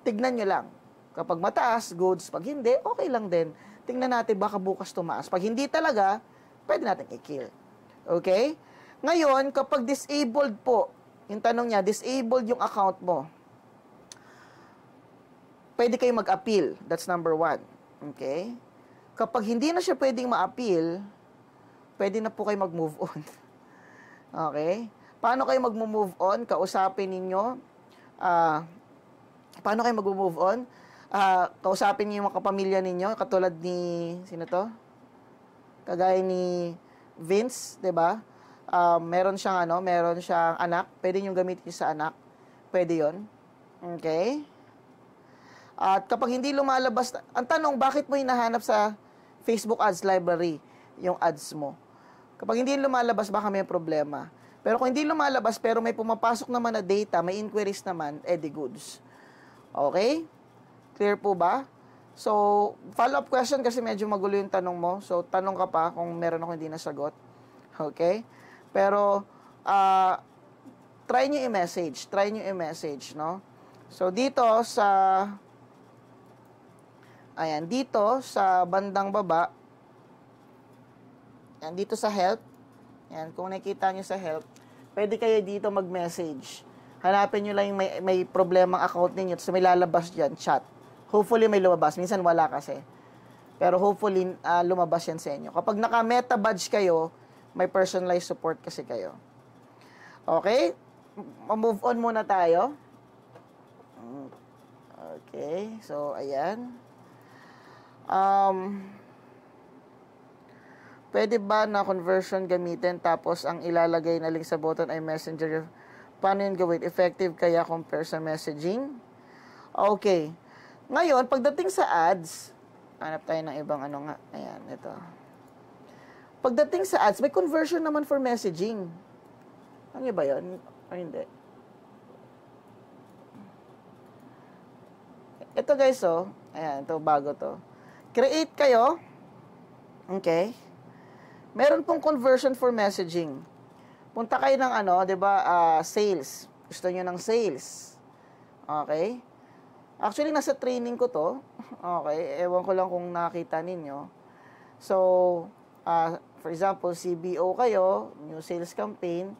Tignan nyo lang. Kapag mataas, goods. Pag hindi, okay lang din. Tingnan natin, baka bukas tumaas. Pag hindi talaga, pwede natin i-kill. Okay? Ngayon, kapag disabled po, yung tanong niya, disabled yung account mo, pwede kayo mag-appeal. That's number 1. Okay? Kapag hindi na siya pwedeng ma-appeal, pwede na po kayo mag-move on. Okay? Paano kayo mag-move on? Kausapin ninyo. Paano kayo mag-move on? Kausapin niyo yung mga kapamilya ninyo, katulad ni, sino to? Kagaya ni Vince, 'di ba? Meron siyang anak, pwede niyo gamitin sa anak. Pwede 'yon. Okay? At kapag hindi lumalabas, ang tanong, bakit mo hinahanap sa Facebook Ads Library yung ads mo? Kapag hindi lumalabas, baka may problema. Pero kung hindi lumalabas, pero may pumapasok naman na data, may inquiries naman, edi goods. Okay? Clear po ba? So, follow-up question kasi medyo magulo yung tanong mo. So, tanong ka pa kung meron ako hindi nasagot. Okay? Pero, try nyo i-message. No? So, dito sa bandang baba, yan, dito sa help, yan, kung nakita nyo sa help, pwede kayo dito mag-message. Hanapin nyo lang yung may problemang account ninyo, so may lalabas dyan, chat. Hopefully may lumabas. Minsan wala kasi. Pero hopefully lumabas yan sa inyo. Kapag naka-meta badge kayo, may personalized support kasi kayo. Okay? Move on muna tayo. Okay. So, ayan. Pwede ba na conversion gamitin tapos ang ilalagay na link sa button ay messenger? Paano yun gawin? Effective kaya compare sa messaging? Okay. Ngayon, pagdating sa ads, hanap tayo ng ibang Ayan, ito. Pagdating sa ads, may conversion naman for messaging. Ano ba yun? O hindi? Ito guys, ayan, ito bago to. Create kayo. Okay. Meron pong conversion for messaging. Punta kayo ng sales. Gusto nyo ng sales. Okay. Actually, nasa training ko to. Okay. Ewan ko lang kung nakita ninyo. So, for example, CBO kayo, new sales campaign.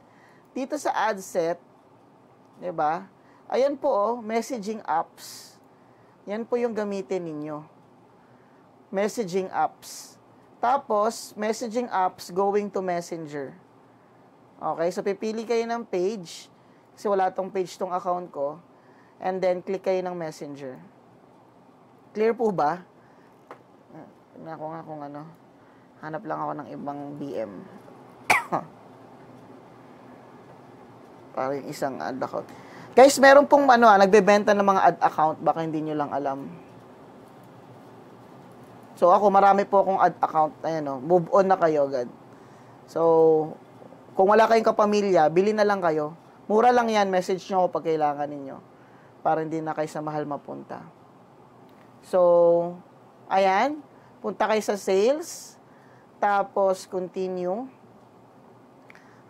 Dito sa ad set, diba? Ayan po, messaging apps. Yan po yung gamitin ninyo. Messaging apps. Tapos, messaging apps going to Messenger. Okay, so pipili kayo ng page. Kasi wala tong page tong account ko. And then, click kayo ng Messenger. Clear po ba? Tignan ko nga kung hanap lang ako ng ibang BM. Para yung isang ad account. Guys, meron pong nagbebenta ng mga ad account. Baka hindi nyo lang alam. So, ako, marami po akong ad account. Ayan, move on na kayo agad. So, kung wala kayong kapamilya, bili na lang kayo. Mura lang yan. Message nyo ako pag kailangan ninyo. Para hindi na kayo sa mahal mapunta. So, ayan. Punta kayo sa sales. Tapos, continue.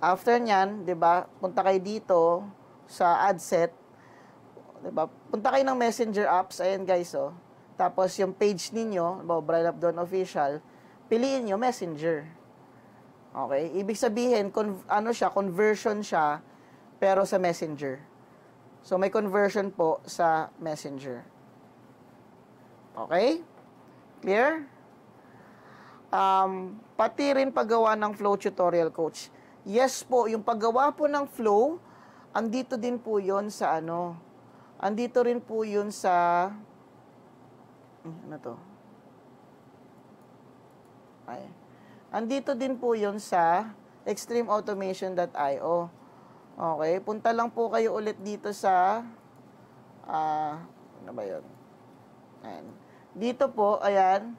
After nyan, 'di ba? Punta kayo dito sa ad set. 'Di ba? Punta kayo ng Messenger apps, ayan guys, oh. Tapos yung page ninyo, Brian Abdon Official, piliin nyo Messenger. Okay? Ibig sabihin, conversion siya, pero sa Messenger. So, may conversion po sa Messenger. Okay? Clear? Pati rin paggawa ng flow tutorial, coach. Yes po, yung paggawa po ng flow, andito din po yun sa andito rin po yun sa, ano to? Ay. Andito din po yun sa extremeautomation.io. Okay, punta lang po kayo ulit dito sa, ano ba yun? Ayan. Dito po, ayan,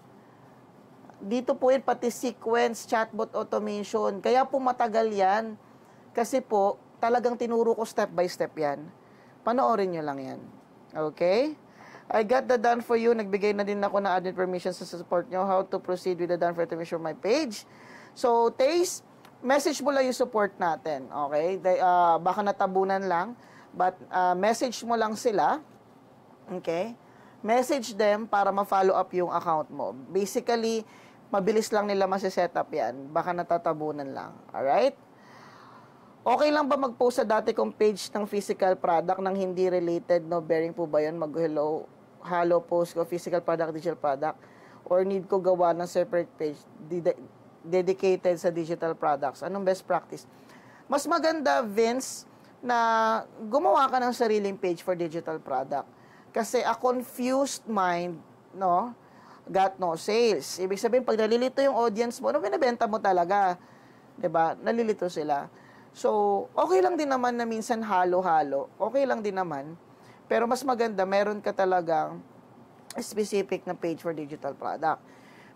dito po yun, pati sequence, chatbot automation. Kaya po matagal yan. Kasi po, talagang tinuro ko step by step yan. Panoorin nyo lang yan. Okay? I got the done for you. Nagbigay na din ako ng admin permission sa support nyo. How to proceed with the done for automation on my page. So, Taze, message mo lang yung support natin. Okay? Baka natabunan lang. But, message mo lang sila. Okay? Message them para ma-follow up yung account mo. Basically, mabilis lang nila masiset up yan. Baka natatabunan lang. Alright? Okay lang ba mag-post sa dati kong page ng physical product nang hindi related, no bearing po ba yun? Hello post ko, physical product, digital product, or need ko gawa ng separate page dedicated sa digital products? Anong best practice? Mas maganda, Vince, na gumawa ka ng sariling page for digital product. Kasi a confused mind, no, got no sales. Ibig sabihin, pag nalilito yung audience mo, ano binibenta mo talaga? 'Di ba? Nalilito sila. So, okay lang din naman na minsan halo-halo. Okay lang din naman. Pero mas maganda, meron ka talagang specific na page for digital product.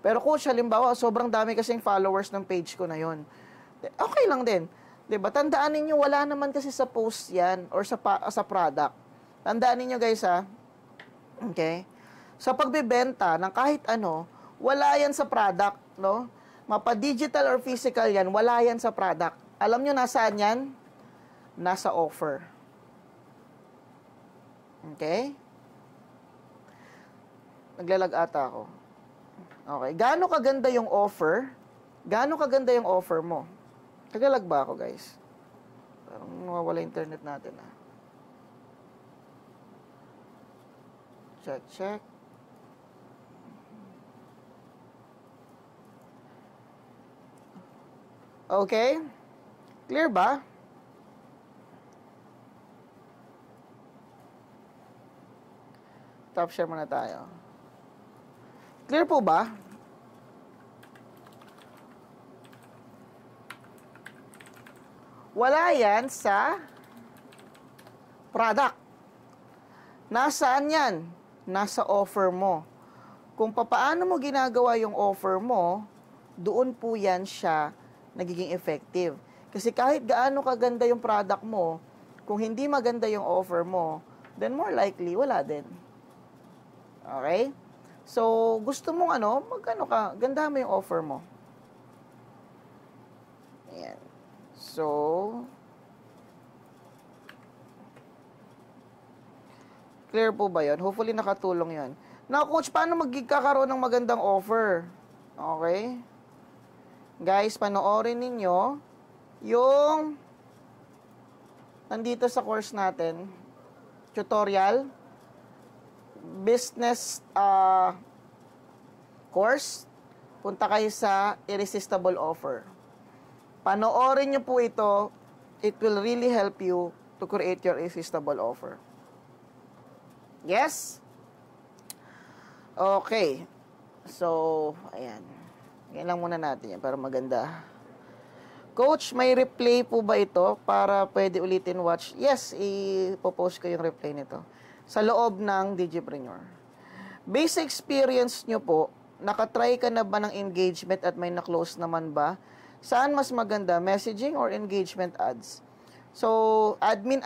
Pero coach, halimbawa, sobrang dami kasing followers ng page ko na yon. Okay lang din. 'Di ba? Tandaan ninyo, wala naman kasi sa post yan or sa product. Tandaan ninyo guys, ha? Okay? Sa pagbebenta ng kahit ano, wala yan sa product, no? Mapa-digital or physical yan, wala yan sa product. Alam nyo nasaan yan? Nasa offer. Okay? Naglalag ata ako. Okay. Gaano kaganda yung offer? Gaano kaganda yung offer mo? Naglalag ba ako, guys? Parang nawawala internet natin, ah. Check. Okay? Clear ba? Top share muna tayo. Clear po ba? Wala yan sa product. Nasaan yan? Nasa offer mo. Kung papaano mo ginagawa yung offer mo, doon po yan siya nagiging effective. Kasi kahit gaano kaganda yung product mo, kung hindi maganda yung offer mo, then more likely, wala din. Okay? So, gusto mong ganda mo yung offer mo. Ayan. So, clear po ba yun? Hopefully nakatulong yun. Now, coach, paano magkakaroon ng magandang offer? Okay? Guys, panoorin ninyo yung nandito sa course natin, tutorial, business course. Punta kayo sa irresistible offer. Panoorin nyo po ito. It will really help you to create your irresistible offer. Yes? Okay. So, ayan. Yan lang muna natin yan para maganda. Coach, may replay po ba ito para pwede ulitin watch? Yes, ipopost ko yung replay nito. Sa loob ng Digipreneur. Base experience nyo po, nakatry ka na ba ng engagement at may na-close naman ba? Saan mas maganda, messaging or engagement ads? So, admin?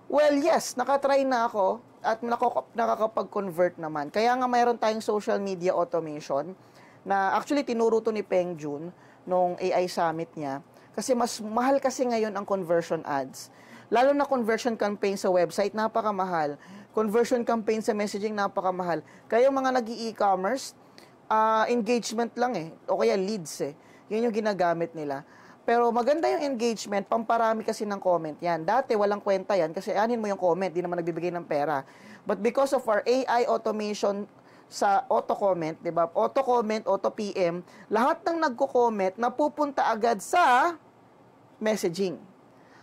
Well, yes, nakatry na ako at nakakapag-convert naman. Kaya nga mayroon tayong social media automation na actually tinuro to ni Peng Jun nung AI Summit niya Kasi mas mahal kasi ngayon ang conversion ads. Lalo na conversion campaign sa website, napakamahal. Conversion campaign sa messaging, napakamahal. Kaya yung mga nag-i-e-commerce, engagement lang eh. O kaya leads eh. Yun yung ginagamit nila. Pero maganda yung engagement, pamparami kasi ng comment yan. Dati walang kwenta yan kasi anin mo yung comment, di naman nagbibigay ng pera. But because of our AI automation sa auto-comment, di ba? Auto-comment, auto-PM, lahat ng nagko-comment napupunta agad sa messaging.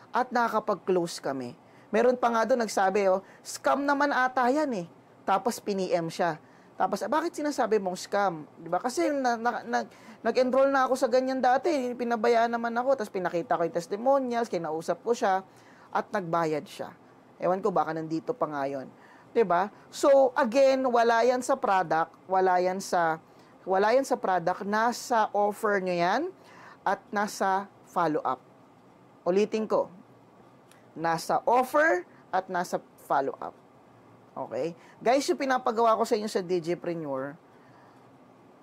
At nakakapag-close kami. Meron pa nga doon nagsabi, scam naman ata yan eh. Tapos piniem siya. Tapos, bakit sinasabi mong scam? Di ba? Kasi nag-enroll na ako sa ganyan dati. Pinabayaan naman ako. Tapos pinakita ko yung testimonials, kinausap ko siya, at nagbayad siya. Ewan ko, baka nandito pa nga yun. Di ba? So, again, wala yan sa product, wala yan sa product, nasa offer nyo yan, at nasa follow-up. Ulitin ko, nasa offer at nasa follow-up. Okay? Guys, yung pinapagawa ko sa inyo sa Digipreneur,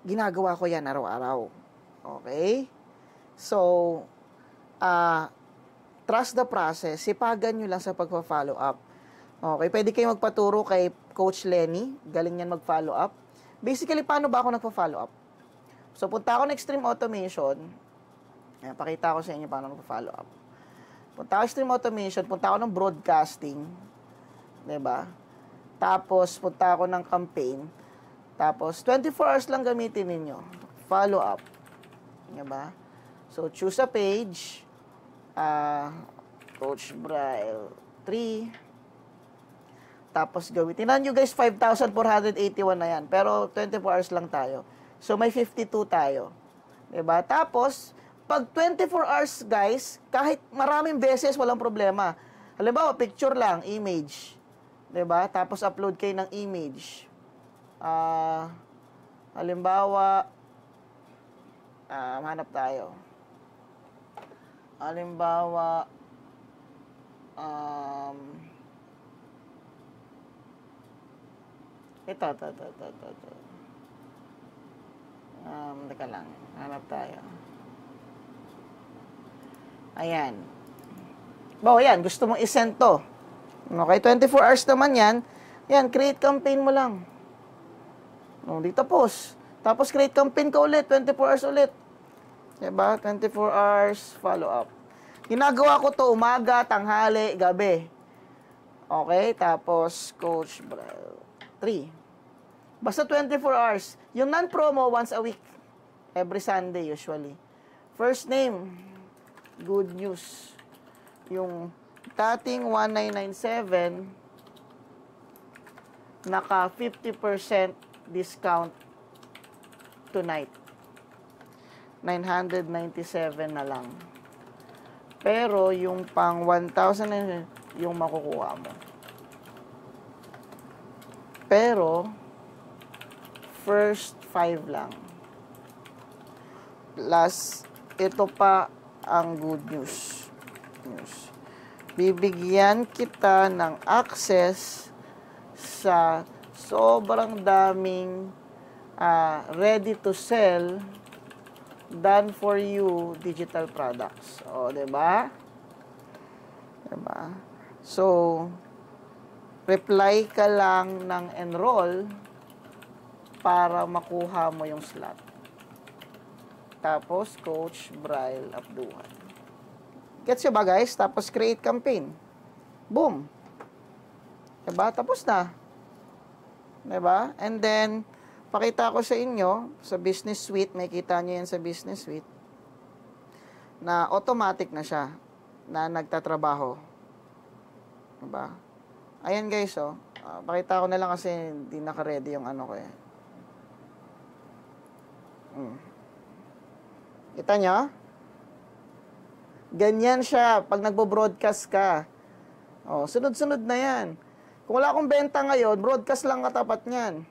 ginagawa ko yan araw-araw. Okay? So, trust the process. Sipagan nyo lang sa pagpa-follow up. Okay? Pwede kayo magpaturo kay Coach Lenny. Galing yan mag-follow up. Basically, paano ba ako nagpa-follow up? So, punta ako ng Extreme Automation. Ayan, pakita ko sa inyo paano nagpa-follow up. Punta ako ng Extreme Automation. Punta ako ng broadcasting. Diba? Tapos, punta ako ng campaign. Tapos, 24 hours lang gamitin ninyo. Follow up. Diba? So, choose a page. Coach Braille 3. Tapos, gawin. Tinan nyo guys, 5,481 na yan. Pero, 24 hours lang tayo. So, may 52 tayo. Diba? Tapos, pag 24 hours, guys, kahit maraming beses, walang problema. Halimbawa, picture lang, image. Diba? Tapos, upload kayo ng image. Halimbawa, hanap tayo. Halimbawa, ito. Teka lang. Hanap tayo. Ayan. Yan. Gusto mong isend to. Okay, 24 hours naman yan. Yan, create campaign mo lang. Dito post. Tapos create campaign ka ulit, 24 hours ulit. Diba? 24 hours, follow up. Ginagawa ko to umaga, tanghali, gabi. Okay, tapos Coach Braille 3. Basta 24 hours. Yung non-promo, once a week. Every Sunday, usually. First name, good news. Yung dating 1997, naka 50% discount tonight. 997 na lang. Pero yung pang 1,000 yung makukuha mo. Pero first 5 lang. Plus, ito pa ang good news. Bibigyan kita ng access sa sobrang daming ready to sell done for you digital products. O, diba? Diba? So, reply ka lang ng enroll para makuha mo yung slot. Tapos, Coach Braille Abduhan. Gets nyo ba, guys? Tapos, create campaign. Boom. Diba? Tapos na. Diba? And then, pakita ko sa inyo, sa business suite, may kita nyo yan sa business suite, na automatic na siya, na nagtatrabaho. Diba? Ayan guys, pakita ko na lang kasi hindi naka-ready yung ano ko eh. Kita nyo? Ganyan siya pag nagbo-broadcast ka. Sunod-sunod na yan. Kung wala akong benta ngayon, broadcast lang katapat niyan.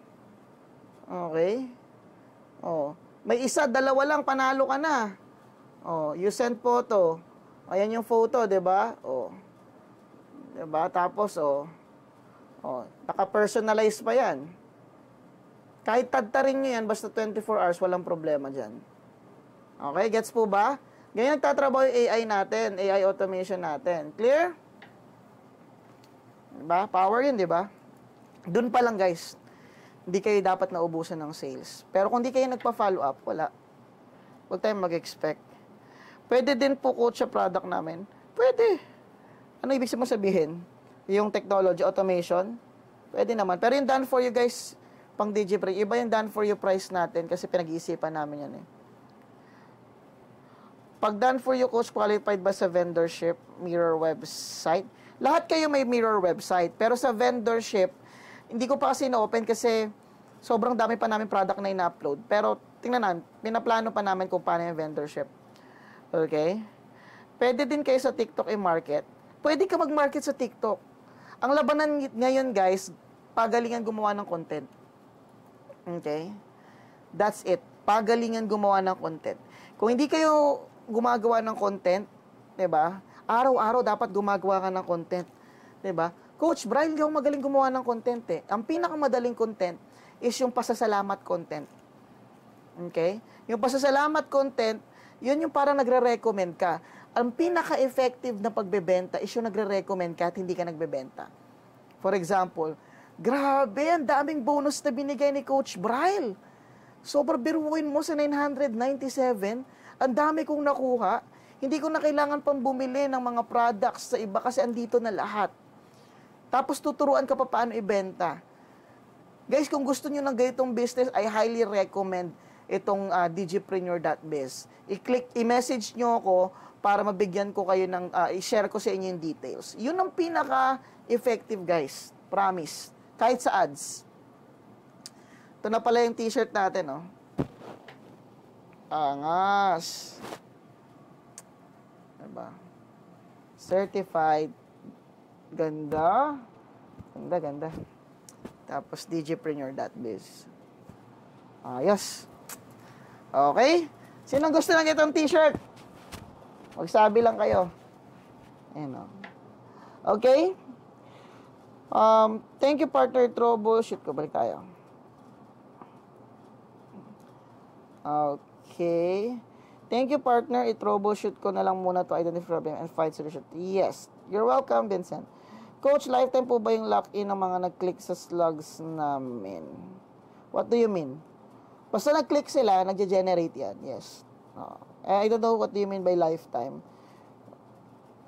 Okay? May isa, dalawa lang, panalo ka na. You send photo. Ayan yung photo, 'di ba? 'Di ba? Tapos naka-personalize pa 'yan. Kahit tadtarin niyo 'yan basta 24 hours, walang problema diyan. Okay, gets po ba? Ganyan nagtatrabaho yung AI natin, AI automation natin. Clear? Diba? Power yun, diba? Doon pa lang, guys. Hindi kayo dapat naubusan ng sales. Pero kung di kayo nagpa-follow up, wala. Huwag tayong mag-expect. Pwede din po coach sa product namin. Pwede. Ano ibig sabihin? Yung technology, automation, pwede naman. Pero yung done for you, guys, pang DigiPre, iba yung done for you price natin kasi pinag-iisipan namin yan eh. Pag done for you, coach, qualified ba sa vendorship, mirror website? Lahat kayo may mirror website. Pero sa vendorship, hindi ko pa kasi na-open kasi sobrang dami pa namin product na ina-upload. Pero tingnan namin, pinaplano pa namin kung paano yung vendorship. Okay? Pwede din kayo sa TikTok i-market. Pwede ka mag-market sa TikTok. Ang labanan ngayon, guys, pagalingan gumawa ng content. Okay? That's it. Pagalingan gumawa ng content. Kung hindi kayo gumagawa ng content, 'di ba? Araw-araw dapat gumagawa ka ng content, 'di ba? Coach Brian, hindi ako magaling gumawa ng content eh. Ang pinakamadaling content is yung pasasalamat content. Okay? Yung pasasalamat content, yun yung parang nagre-recommend ka. Ang pinaka-effective na pagbebenta is yung nagre-recommend ka at hindi ka nagbebenta. For example, grabe, ang daming bonus na binigay ni Coach Brian. Sobrang biruin mo sa 997, ang dami kong nakuha. Hindi ko na kailangan pang bumili ng mga products sa iba kasi andito na lahat. Tapos tuturuan ka pa paano ibenta. Guys, kung gusto nyo ng ganitong business, I highly recommend itong digipreneur.biz. I-message nyo ako para mabigyan ko kayo ng, i-share ko sa inyo yung details. Yun ang pinaka-effective, guys. Promise. Kahit sa ads. Ito na pala yung t-shirt natin, no? Angas. Diba? Certified. Ganda. Ganda, ganda. Tapos, digipreneur.biz. Ayos. Okay? Sinong gusto ng itong t-shirt? Magsabi lang kayo. Ayan, o. Okay? Thank you, partner. Troubleshoot ko. Balik tayo. Okay. Thank you, partner. I-troubleshoot ko na lang muna to identify problem and find solution. Yes. You're welcome, Vincent. Coach, lifetime po ba yung lock-in ng mga nag-click sa slugs namin? What do you mean? Basta nag-click sila, nag-generate yan. Yes. I don't know what do you mean by lifetime.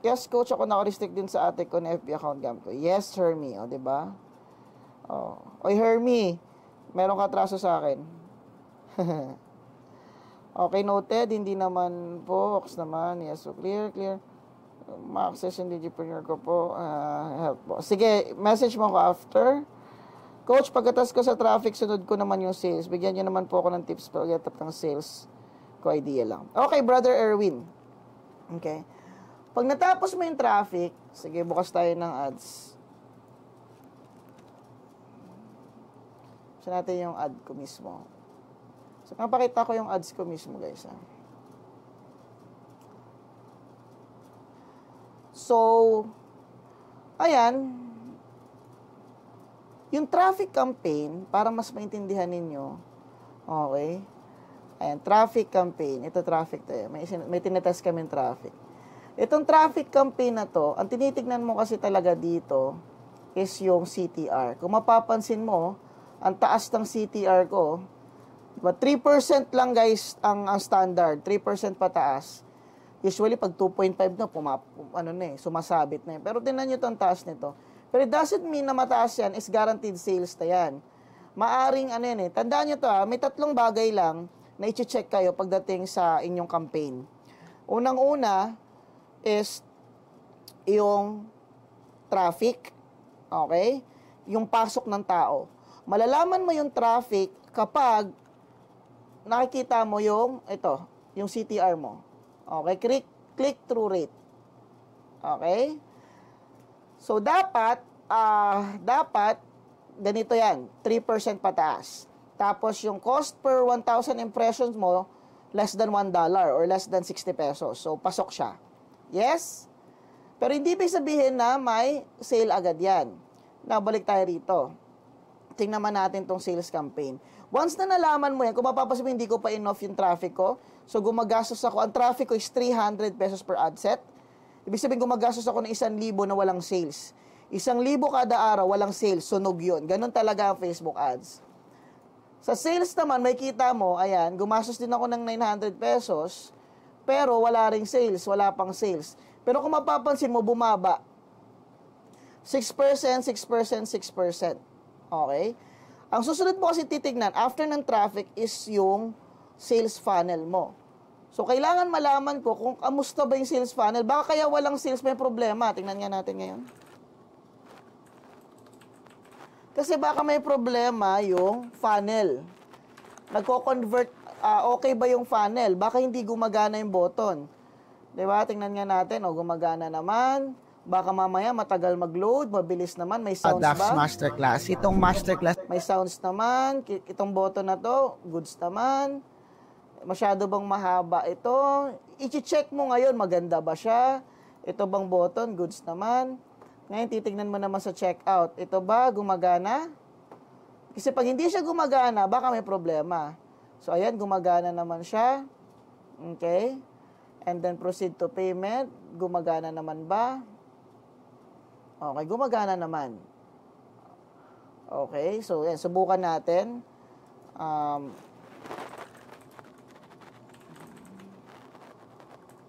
Yes, coach, ako naka-restrict din sa ate ko na FB account gam ko. Yes, Hermie. O, diba? O. Oy, Hermie. Meron ka atraso sa akin. Okay, noted. Hindi naman po. Ox naman. Yes, so clear, clear. Ma-access yung digipreneur ko po. Help po. Sige, message mo ko after. Coach, pagkatas ko sa traffic, sunod ko naman yung sales. Bigyan niyo naman po ako ng tips para get up ng sales ko. Idea lang. Okay, Brother Erwin. Okay. Pag natapos mo yung traffic, sige, bukas tayo ng ads. Gusto natin yung ad ko mismo. So, napakita ko yung ads ko mismo, guys. Ha? So, ayan, yung traffic campaign, para mas maintindihan ninyo, okay, ayan, traffic campaign, ito traffic tayo, may tinetest kami traffic. Itong traffic campaign na to, ang tinitignan mo kasi talaga dito is yung CTR. Kung mapapansin mo, ang taas ng CTR ko, diba, 3% lang guys ang standard, 3% pataas. Usually, pag 2.5 na, sumasabit na yun. Pero tingnan nyo ito, ang taas nito. Pero it doesn't mean na mataas yan, is guaranteed sales na yan. Maaring, tandaan nyo to may tatlong bagay lang na i-check kayo pagdating sa inyong campaign. Unang-una is yung traffic, okay? Yung pasok ng tao. Malalaman mo yung traffic kapag nakikita mo yung, yung CTR mo. Okay? Click-through rate. Okay? So, dapat, ganito yan, 3% pataas. Tapos, yung cost per 1,000 impressions mo, less than $1 or less than 60 pesos. So, pasok siya. Yes? Pero hindi ibig sabihin na may sale agad yan. Now, balik tayo rito. tingnan naman natin tong sales campaign. Once na nalaman mo yan, kung mapapasabi hindi ko pa in-off yung traffic ko, so gumagastos ako, ang traffic ko is 300 pesos per ad set. Ibig sabihin, gumagastos ako ng 1,000 na walang sales. 1,000 kada araw, walang sales, sunog yun. Ganun talaga ang Facebook ads. Sa sales naman, may kita mo, ayan, gumastos din ako ng 900 pesos, pero wala ring sales, wala pang sales. Pero kung mapapansin mo, bumaba. 6%, 6%, 6%. Okay? Ang susunod mo kasi titignan, after ng traffic is yung sales funnel mo. So, kailangan malaman ko kung kamusta ba yung sales funnel. Baka kaya walang sales, may problema. Tingnan nga natin ngayon. Kasi baka may problema yung funnel. Nagko-convert, okay ba yung funnel? Baka hindi gumagana yung button. Diba? Tingnan nga natin. O, gumagana naman. Baka mamaya matagal mag-load, mabilis naman. May sounds Dax ba? Masterclass. Itong masterclass. May sounds naman. Itong button na to, goods naman. Masyado bang mahaba ito? I-check mo ngayon, maganda ba siya? Ito bang button, goods naman. Ngayon, titignan mo naman sa checkout. Ito ba, gumagana? Kasi pag hindi siya gumagana, baka may problema. So, ayan, gumagana naman siya. Okay? And then, proceed to payment. Gumagana naman ba? Okay, gumagana naman. Okay, so yan, subukan natin.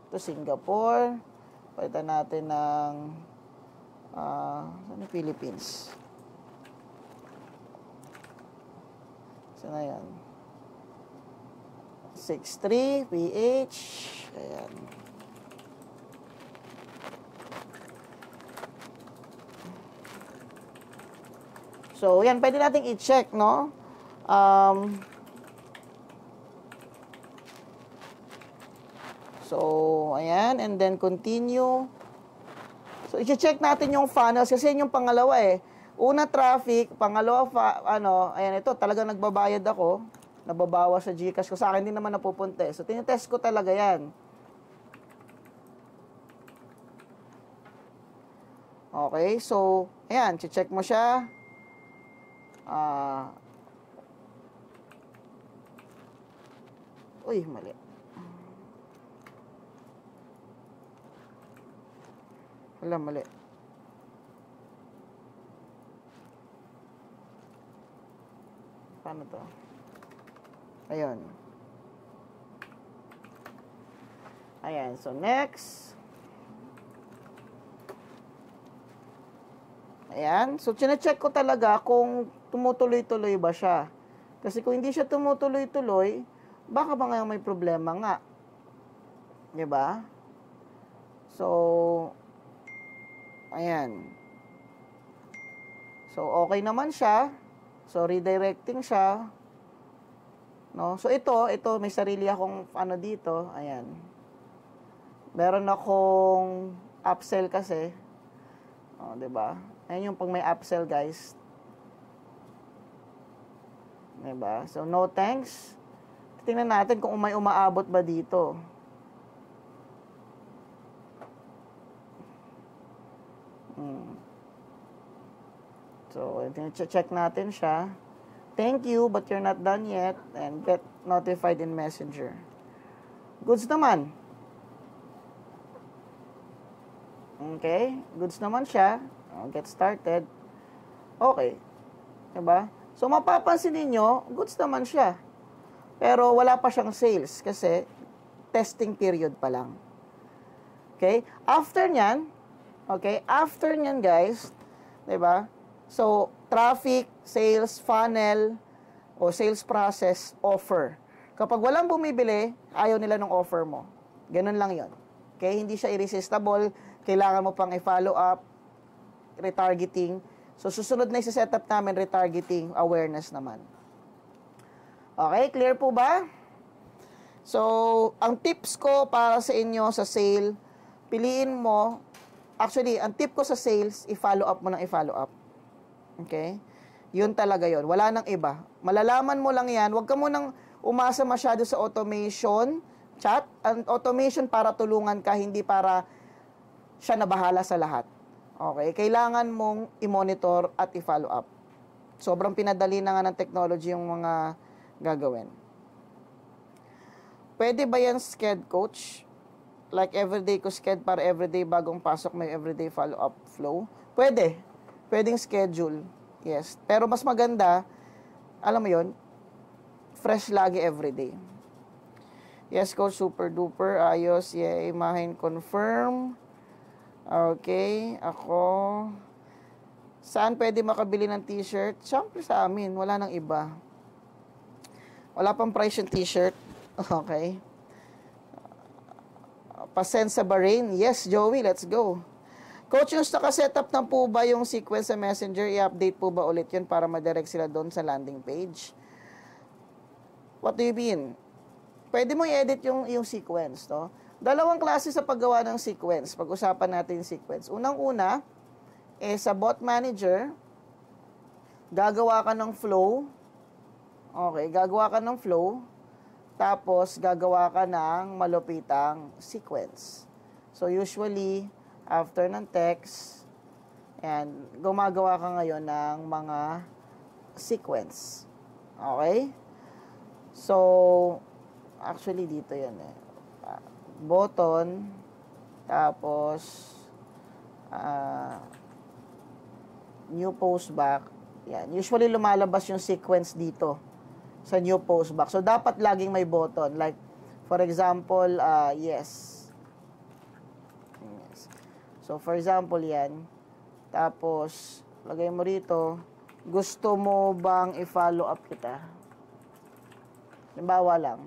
Ito Singapore. Palitan natin ng saan yung Philippines? Saan na yan? 63 PH. Ayan. So, yan, pwede natin i-check, no? So, ayan, and then continue. So, i-check natin yung funnels kasi yun yung pangalawa eh. Una, traffic. Pangalawa, ayan, ito, talagang nagbabayad ako. Nababawas sa GCash ko. Sa akin din naman napupunta eh. So, tinitest ko talaga yan. Okay, so, ayan, check mo siya. Uy, mali. Wala, mali. Paano to? Ayun. Ayan, so next. Ayan, so chine-check ko talaga kung tumutuloy-tuloy ba siya. Kasi kung hindi siya tumutuloy-tuloy, baka ba nga may problema nga. Diba? So, ayan. So, okay naman siya. So, redirecting siya. No? So, ito, may sarili akong dito. Ayan. Meron akong upsell kasi. O, diba? Ayan yung pag may upsell, guys. Diba? So, no thanks. Tingnan natin kung may umaabot ba dito. So, check natin siya. Thank you, but you're not done yet. And get notified in Messenger. Goods naman. Okay? Goods naman siya. Get started. Okay. Diba? So, mapapansin ninyo, goods naman siya. Pero wala pa siyang sales kasi testing period pa lang. Okay? After nyan, guys, diba? So, traffic, sales, funnel, o sales process, offer. Kapag walang bumibili, ayaw nila ng offer mo. Ganun lang yon. Okay? Hindi siya irresistible. Kailangan mo pang i-follow up, retargeting. So, susunod na isa-set up namin, retargeting, awareness naman. Okay, clear po ba? So, ang tips ko para sa inyo sa sale, piliin mo, actually, ang tip ko sa sales, i-follow up mo ng i-follow up. Okay? Yun talaga yun. Wala nang iba. Malalaman mo lang yan. Huwag ka munang umasa masyado sa automation, chat. Ang automation para tulungan ka, hindi para siya na bahala sa lahat. Okay? Kailangan mong i-monitor at i-follow up. Sobrang pinadali na nga ng technology yung mga gagawin. Pwede ba yan sked, coach? Like everyday ko sked para everyday bagong pasok may everyday follow-up flow? Pwede. Pwedeng schedule. Yes. Pero mas maganda, alam mo yon, fresh lagi everyday. Yes, coach, super duper. Ayos. Yay. Mahin confirm. Okay. Ako. Saan pwede makabili ng t-shirt? Siyempre sa amin. Wala nang iba. Wala pang price yung t-shirt. Okay. Pasend sa Bahrain. Yes, Joey, let's go. Coach, yung naka-setup na po ba yung sequence sa Messenger? I-update po ba ulit yun para madirect sila doon sa landing page? What do you mean? Pwede mo i-edit yung sequence, no? Dalawang klase sa paggawa ng sequence. Pag-usapan natin yung sequence. Unang-una, sa bot manager, gagawa ka ng flow. Okay, gagawa ka ng flow. Tapos, gagawa ka ng malupitang sequence. So, usually, after ng text, and gumagawa ka ngayon ng mga sequence. Okay? So, actually, dito yan eh. Button, tapos, new post back. Yan. Usually, lumalabas yung sequence dito sa new post back. So, dapat laging may button. Like, for example, yes. So, for example, yan. Tapos, lagay mo rito, gusto mo bang i-follow up kita? Halimbawa lang.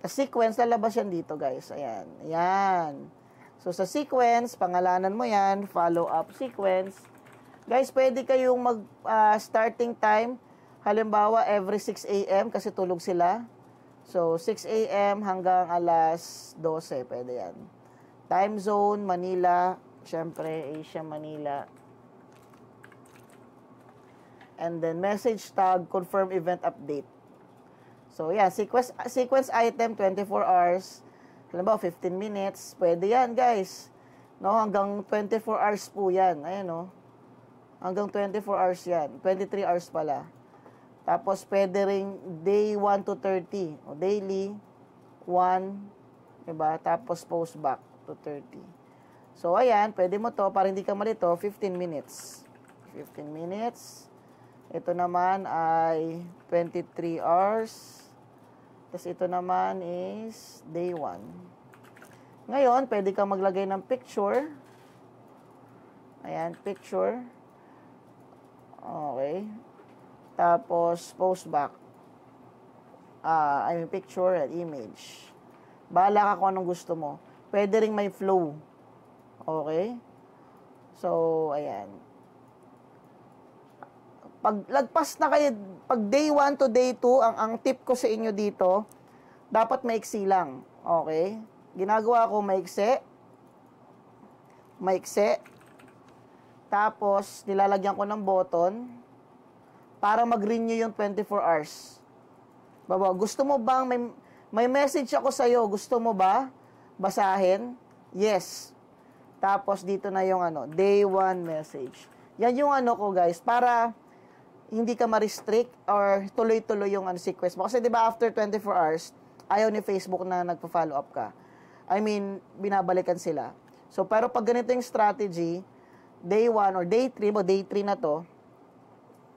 Sa sequence, lalabas yan dito, guys. Ayan. Ayan. So, sa sequence, pangalanan mo yan, follow up sequence. Guys, pwede kayong starting time, halimbawa, every 6 a.m. kasi tulog sila. So, 6 a.m. hanggang alas 12. Pwede yan. Time zone, Manila. Siyempre, Asia, Manila. And then, message tag, confirm event update. So, yeah, sequence item, 24 hours. Halimbawa, 15 minutes. Pwede yan, guys. No, hanggang 24 hours po yan. Ayan, no. Hanggang 24 hours yan. 23 hours pala. Tapos, pwede ring day 1 to 30. O, daily, 1, diba? Tapos, post back to 30. So, ayan, pwede mo to, para hindi ka malito, 15 minutes. 15 minutes. Ito naman ay 23 hours. Tapos, ito naman is day 1. Ngayon, pwede kang maglagay ng picture. Ayan, picture. Okay. Tapos, post back. Picture and image. Bahala ka kung anong gusto mo. Pwede ring may flow. Okay? So, ayan. Pag lagpas na kayo, pag day 1 to day 2, ang tip ko sa inyo dito, dapat maiksi lang. Okay? Ginagawa ko maiksi. Tapos, nilalagyan ko ng button para mag-renew yung 24 hours. Baba, gusto mo bang may message ako sa'yo, gusto mo ba basahin? Yes. Tapos, dito na yung day 1 message. Yan yung ko, guys, para hindi ka ma-restrict or tuloy-tuloy yung sequence mo. Kasi, di ba, after 24 hours, ayaw ni Facebook na nagpa-follow up ka. I mean, binabalikan sila. So, pero pag ganito yung strategy, day 1 or day 3 mo, day 3 na to,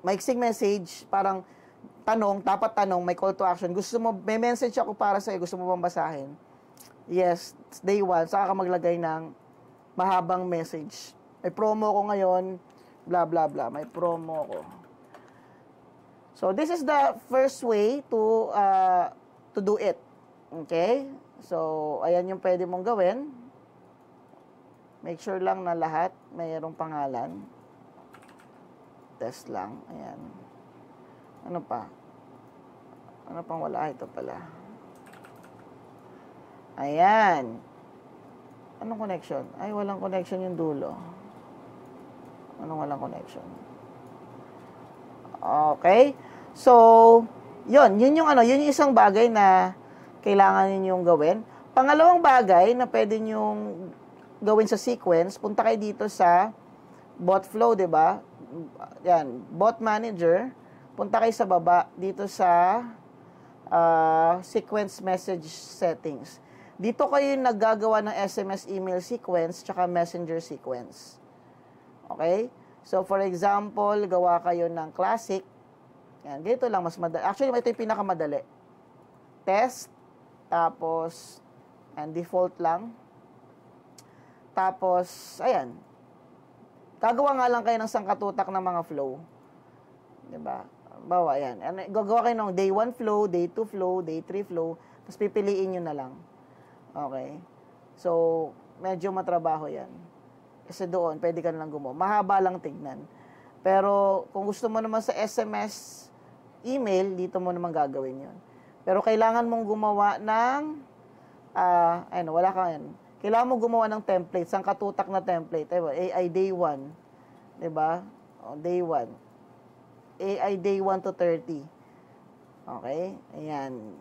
maiksing message, parang dapat tanong, may call to action. Gusto mo, may message ako para sa'yo, gusto mo bang basahin? Yes, day 1, saka ka maglagay ng mahabang message. May promo ko ngayon, blah, blah, blah. May promo ko. So, this is the first way to do it. Okay? So, ayan yung pwede mong gawin. Make sure lang na lahat mayroong pangalan. Test lang. Ayan. Ano pa? Ano pang wala? Ito pala. Ayan. Anong connection? Ay, walang connection yung dulo. Anong walang connection? Okay. So, yun yung yun yung isang bagay na kailangan ninyong gawin. Pangalawang bagay na pwede nyong gawin sa sequence, punta kayo dito sa bot flow, 'di ba? yan, bot manager, punta kayo sa baba, dito sa sequence message settings. Dito kayo naggagawa ng SMS email sequence tsaka messenger sequence. Okay? So, for example, gawa kayo ng classic. Yan, dito lang, mas madali. Actually, ito yung pinakamadali. Test, tapos, and default lang. Tapos, ayan. Gagawa nga lang kayo ng sangkatutak ng mga flow. Diba? Bawa, ayan. Gagawa kayo ng day 1 flow, day 2 flow, day 3 flow, tapos pipiliin nyo na lang. Okay? So, medyo matrabaho yan. Kasi doon, pwede ka na lang gumawa. Mahaba lang tignan. Pero, kung gusto mo naman sa SMS, email, dito mo naman gagawin yon. Pero, kailangan mong gumawa ng, wala ka yan. Kailangan mo gumawa ng template, sangkatutak na template. AI day 1. Diba? O, day 1. AI day 1 to 30. Okay? Ayan.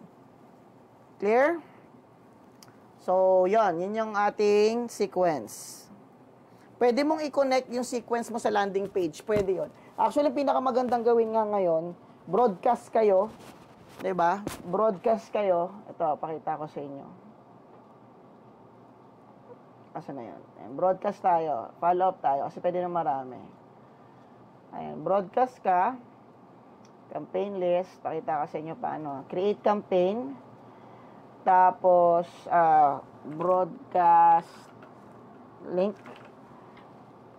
Clear? So, yun yung ating sequence. Pwede mong i-connect yung sequence mo sa landing page. Pwede yon. Actually, pinakamagandang gawin nga ngayon, broadcast kayo. Diba? Broadcast kayo. Ito, pakita ko sa inyo. Asa na yun? Ayan, broadcast tayo. Follow up tayo kasi pwede na marami. Ayan, broadcast ka. Campaign list. Pakita ko sa inyo paano. Create campaign. Tapos, broadcast link.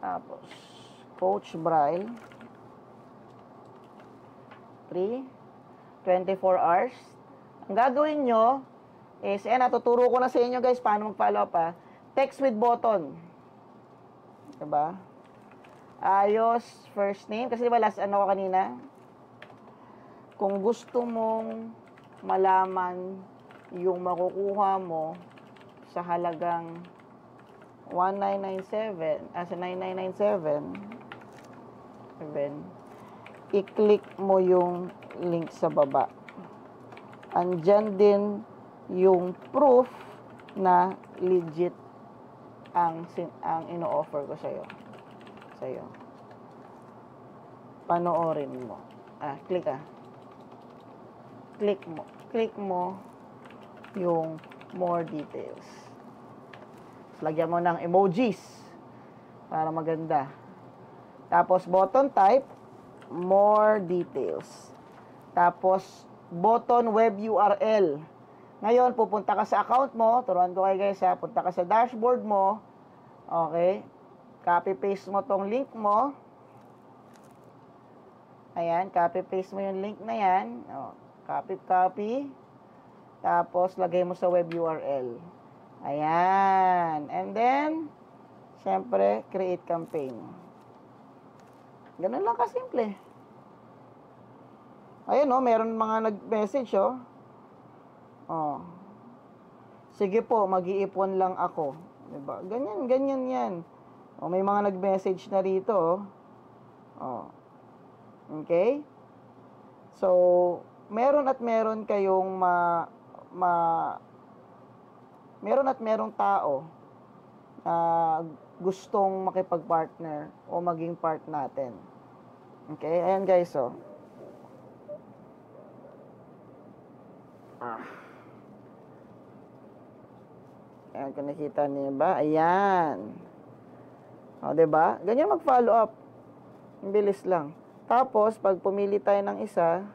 Tapos, Coach Braille. 24 hours. Ang gagawin nyo is, natuturo ko na sa inyo guys paano mag-follow up text with button. Diba? Ayos, first name. Kasi diba last ko kanina? Kung gusto mong malaman yung makukuha mo sa halagang 1997, sa 9997, i-click mo yung link sa baba. Andyan din yung proof na legit ang ino-offer ko sa'yo. Panoorin mo. Click Click mo yung more details. Lagyan mo ng emojis para maganda. Tapos, button type, more details. Tapos, button web URL. Ngayon, pupunta ka sa account mo. Turuan ko kayo guys punta ka sa dashboard mo. Okay. Copy-paste mo tong link mo. Ayan, copy-paste mo yung link na yan. Copy. Tapos, lagay mo sa web URL. Ayan. And then, syempre, create campaign. Ganun lang kasimple. Ayun, meron mga nag-message, sige po, mag-iipon lang ako. Diba? Ganyan yan. May mga nag-message na rito, Okay? So, meron kayong merong tao na gustong makipag-partner o maging part natin. Okay? Ayan guys, Ayan, kung nakita niyo ba? Ayan. Diba? Ganyan mag-follow up. Ang bilis lang. Tapos, pag pumili tayo ng isa,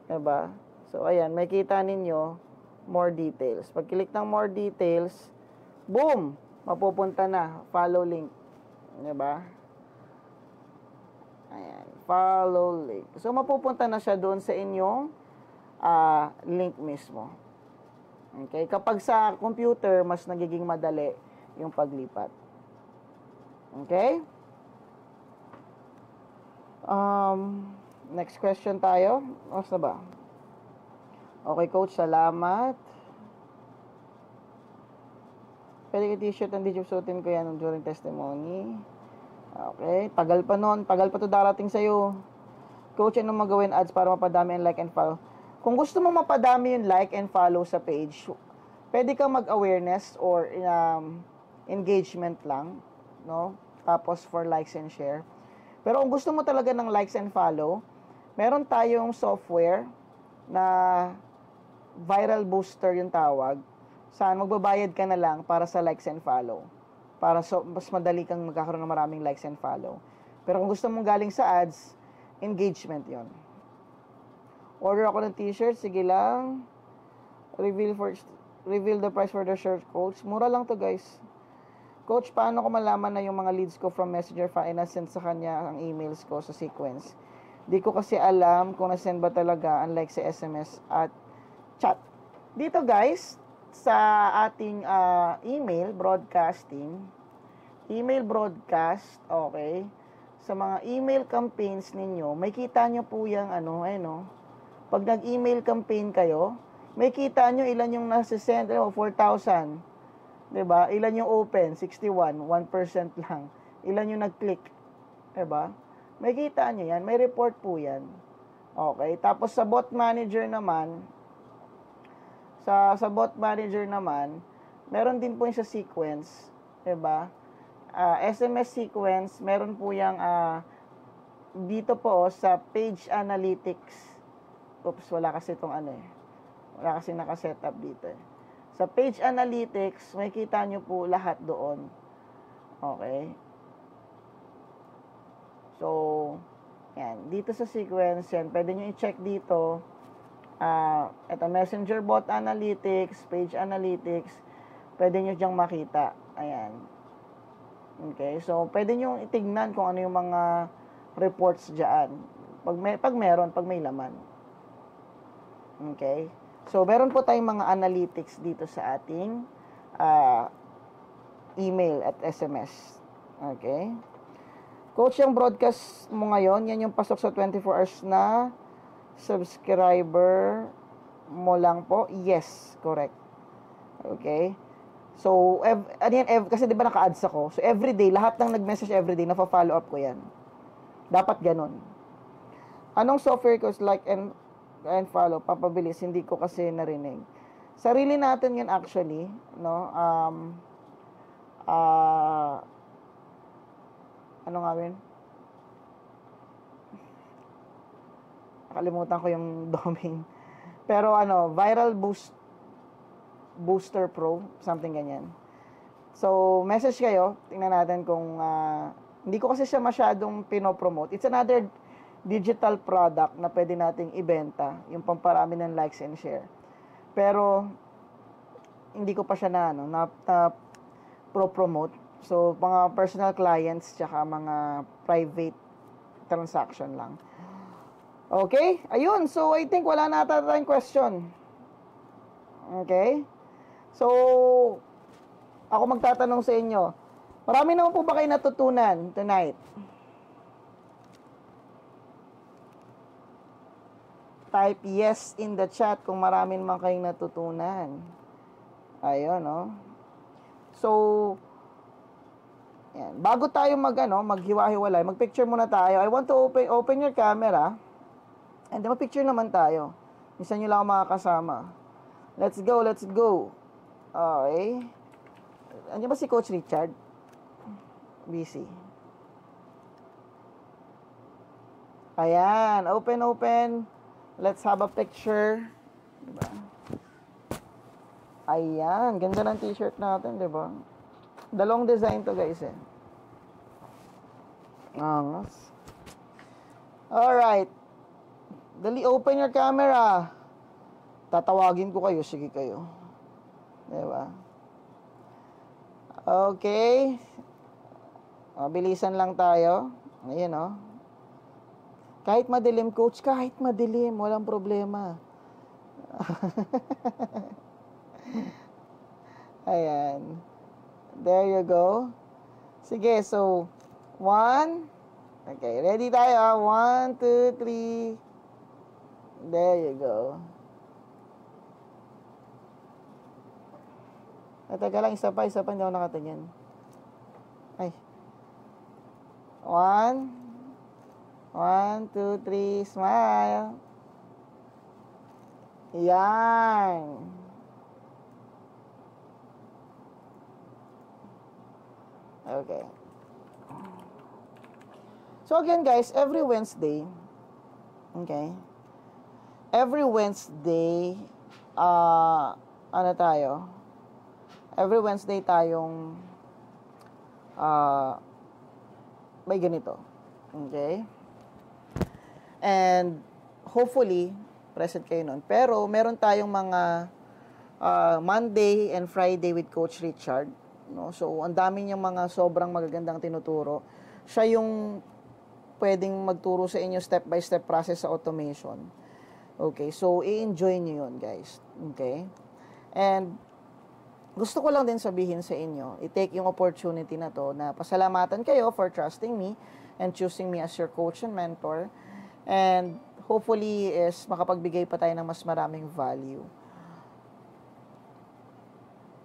diba? So, ayan, may kita ninyo, more details. Pag click ng more details, boom! Mapupunta na. Follow link. Diba? Ayan. Follow link. So, mapupunta na siya doon sa inyong link mismo. Okay? Kapag sa computer, mas nagiging madali yung paglipat. Okay? Next question tayo. Oras na ba? Okay, Coach. Salamat. Pwede ka t-shirt, hindi susutin ko yan during testimony. Okay. Tagal pa nun. Tagal pa to darating sa'yo. Coach, anong magawin ads para mapadami ang like and follow? Kung gusto mo mapadami yung like and follow sa page, pwede kang mag-awareness or engagement lang, no? Tapos for likes and share. Pero kung gusto mo talaga ng likes and follow, meron tayong software na viral booster yung tawag. Saan magbabayad ka na lang para sa likes and follow. Para mas madali kang magkakaroon ng maraming likes and follow. Pero kung gusto mong galing sa ads, engagement yon. Order ako ng t-shirt, sige lang. Reveal the price for the shirt, coach. Mura lang to, guys. Coach, paano ko malaman na yung mga leads ko from Messenger send sa kanya ang emails ko sa sequence? Di ko kasi alam kung na-send ba talaga, unlike sa SMS at chat. Dito, guys, sa ating email broadcast, okay, sa mga email campaigns ninyo, may kita nyo po yung pag nag-email campaign kayo, may kita nyo ilan yung nasa-send, 4,000, diba? Ilan yung open, 61, 1% lang. Ilan yung nag-click, diba? May kita nyo yan, may report po yan. Okay, tapos sa bot manager naman, sa bot manager naman, meron din po yung sa sequence, diba? SMS sequence, meron po yung dito po sa page analytics. Oops, wala kasi itong wala kasi naka-setup dito Sa page analytics, may kita nyo po lahat doon. Okay? So, yan. Dito sa sequence, yan. Pwede nyo i-check dito. Ito, Messenger Bot Analytics, Page Analytics. Pwede nyo dyang makita. Ayan. Okay? So, pwede nyo itignan kung ano yung mga reports dyan. Pag may laman. Okay? So, meron po tayong mga analytics dito sa ating email at SMS. Okay? Coach, yung broadcast mo ngayon, yan yung pasok sa 24 hours na subscriber mo lang po? Yes, correct. Okay? So, kasi di ba naka-ads ako? So, everyday, lahat ng nag-message everyday, nafa-follow up ko yan. Dapat ganun. Anong software ko like and follow, papabilis, hindi ko kasi narinig. Sarili natin yun actually, no? Ano nga yun? Nakalimutan ko yung domain. Pero Viral Booster Pro, something ganyan. So, message kayo, tingnan natin kung hindi ko kasi siya masyadong pinopromote. It's another digital product na pwede nating ibenta, yung pamparami ng likes and share. Pero hindi ko pa siya na pro-promote. So, mga personal clients tsaka mga private transaction lang. Okay? Ayun. So, I think wala na tayong question. Okay? So, ako magtatanong sa inyo. Marami naman po ba kayo natutunan tonight? Type yes in the chat kung marami naman kayong natutunan. Ayun, no? So, yan. Bago tayo maghiwa-hiwalay, mag-picture muna tayo. I want to open your camera. And then, mag-picture naman tayo. Minsan nyo lang ako makakasama. Let's go, let's go. Okay. Andiyan ba si Coach Richard? Busy. Ayan. Open. Let's have a picture. Diba? Ayan. Ganda ng t-shirt natin, diba? Dalawang design to, guys, Angas. Alright. Dali, open your camera. Tatawagin ko kayo. Sige kayo. Diba? Okay. Bilisan lang tayo. Ayan, Kahit madilim, coach, kahit madilim, walang problema. Ayan. There you go. Sige, so, 1. Okay, ready tayo. 1, 2, 3. There you go. Teka lang, isa pa, hindi ako nakatingin. Ay. 1, 2, 3, smile. Yan. Okay. So again guys, every Wednesday, okay, every Wednesday, ano tayo? Every Wednesday tayong may ganito. Okay? And hopefully, present kayo nun. Pero meron tayong mga Monday and Friday with Coach Richard. No? So, ang dami niyang mga sobrang magagandang tinuturo. Siya yung pwedeng magturo sa inyo step-by-step process sa automation. Okay? So, i-enjoy niyo yun, guys. Okay? And gusto ko lang din sabihin sa inyo, i-take yung opportunity na to na pasalamatan kayo for trusting me and choosing me as your coach and mentor. And hopefully is makapagbigay pa tayo ng mas maraming value.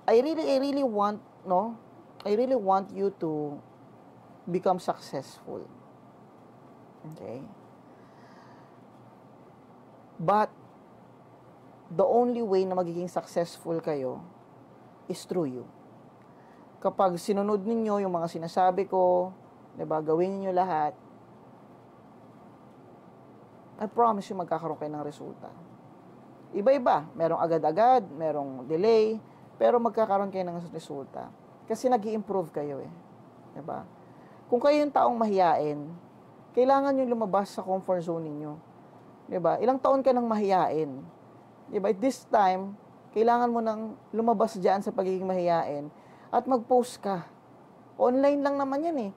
I really want, no? I really want you to become successful. Okay? But the only way na magiging successful kayo is through you. Kapag sinunod ninyo yung mga sinasabi ko, 'di ba, gawin niyo lahat, I promise you magkakaroon kayo ng resulta. Iba-iba, merong agad-agad, merong delay, pero magkakaroon kayo ng resulta. Kasi nag-i-improve kayo eh. 'Di ba? Kung kayo yung taong mahiyain, kailangan niyo lumabas sa comfort zone niyo. 'Di ba? Ilang taon ka nang mahiyain. 'Di ba? At this time, kailangan mo nang lumabas diyan sa pagiging mahiyain at mag-post ka. Online lang naman 'yan eh.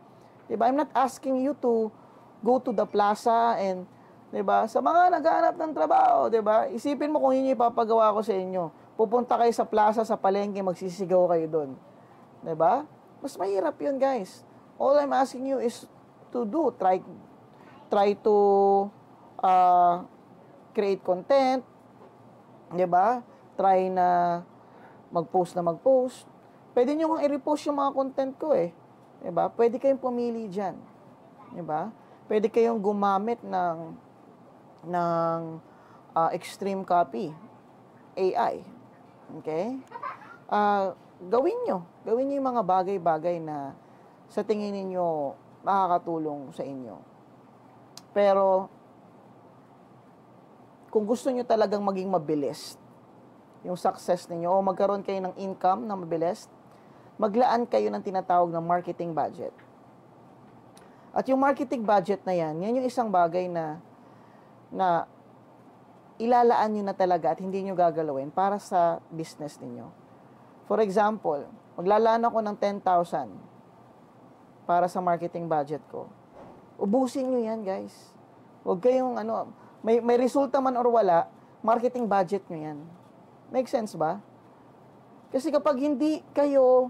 'Di ba? I'm not asking you to go to the plaza and 'di ba? Sa mga naghahanap ng trabaho, 'di ba? Isipin mo kung yun yung ipapagawa ko sa inyo. Pupunta kayo sa plaza, sa palengke, magsisigaw kayo doon. 'Di ba? Mas mahirap 'yun, guys. All I'm asking you is to do try to create content, 'di ba? Try na mag-post. Pwede nyo kong i-repost yung mga content ko eh. 'Di ba? Pwede kayong pumili diyan. 'Di ba? Pwede kayong gumamit ng extreme copy AI. Okay? Gawin nyo yung mga bagay-bagay na sa tingin niyo makakatulong sa inyo. Pero kung gusto nyo talagang maging mabilis yung success ninyo o magkaroon kayo ng income na mabilis, maglaan kayo ng tinatawag na marketing budget. At yung marketing budget na yan yung isang bagay na ilalaan nyo na talaga at hindi nyo gagalawin para sa business ninyo. For example, maglalaan ako ng 10,000 para sa marketing budget ko. Ubusin nyo yan, guys. Huwag kayong may resulta man or wala, marketing budget nyo yan. Make sense ba? Kasi kapag hindi kayo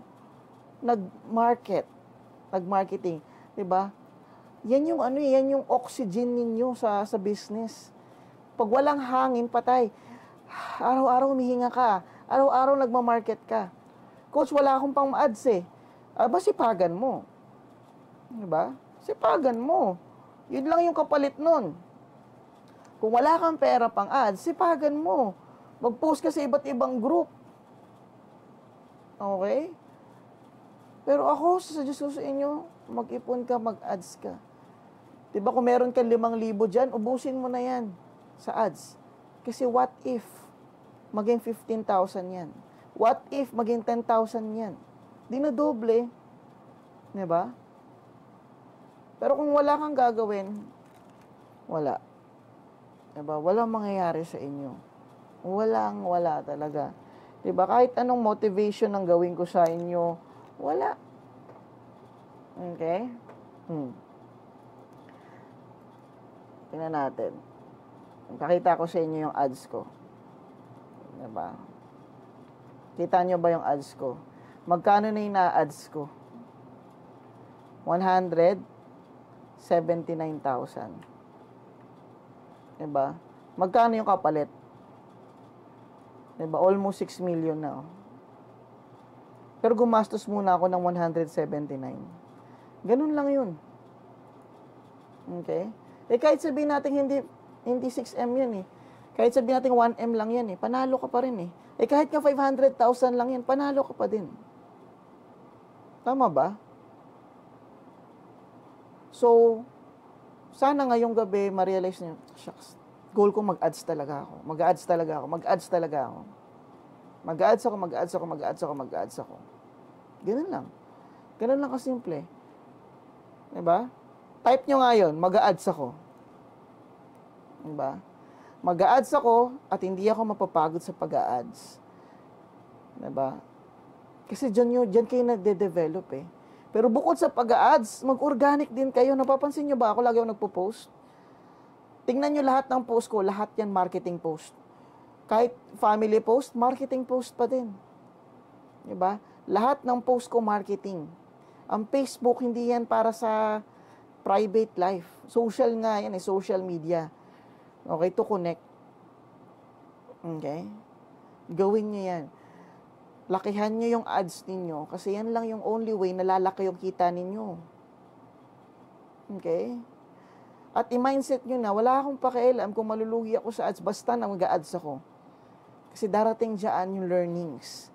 nagmarketing, 'di ba? Yan yung oxygen ninyo sa business. Pag walang hangin, patay. Araw-araw humihinga ka. Araw-araw nagma-market ka. Coach, wala akong pang ads eh. Sipagan mo. 'Di ba? Sipagan mo. Yun lang yung kapalit nun. Kung wala kang pera pang ads, sipagan mo. Mag-post ka sa iba't ibang group. Okay? Pero ako, susuggest ko sa inyo, mag-ipon ka, mag-ads ka. Diba kung meron ka 5,000 dyan, ubusin mo na yan sa ads. Kasi what if maging 15,000 yan? What if maging 10,000 yan? Di na doble. Diba? Pero kung wala kang gagawin, wala. Diba? Walang mangyayari sa inyo. Wala talaga. Diba? Kahit anong motivation ang gawin ko sa inyo, wala. Okay? Tingnan natin. Pakita ko sa inyo yung ads ko. Diba? Kita nyo ba yung ads ko? Magkano na yung na-ads ko? 179,000. Diba? Magkano yung kapalit? Diba? Almost 6 million na. Pero gumastos muna ako ng 179. Ganun lang yun. Okay? Kahit sabihin natin hindi 6M yan eh. Kahit sabihin natin 1M lang yan eh. Panalo ka pa rin eh. Kahit nga 500,000 lang yan, panalo ka pa din. Tama ba? So, sana ngayong gabi, ma-realize niyo, shucks, goal ko mag-ads talaga ako. Mag-ads talaga ako. Mag-ads talaga ako. Mag-ads ako, mag-ads ako, mag-ads ako, mag-ads ako. Ganun lang. Ganun lang kasimple. Diba? Type nyo nga yun, mag-ads ako. Diba? Mag-ads ako at hindi ako mapapagod sa pag-ads. Diba? Kasi dyan kayo nagde-develop eh. Pero bukod sa pag-ads, mag-organic din kayo. Napapansin nyo ba ako lagi ako nagpo-post? Tingnan nyo lahat ng post ko, lahat yan marketing post. Kahit family post, marketing post pa din. Diba? Lahat ng post ko, marketing. Ang Facebook, hindi yan para sa private life. Social nga yan, social media. Okay, to connect. Okay? Gawin nyo yan. Lakihan nyo yung ads ninyo kasi yan lang yung only way na lalaki yung kita ninyo. Okay? At i-mindset nyo na, wala akong pakialam kung malulugi ako sa ads, basta na mag-ads ako. Kasi darating dyan yung learnings.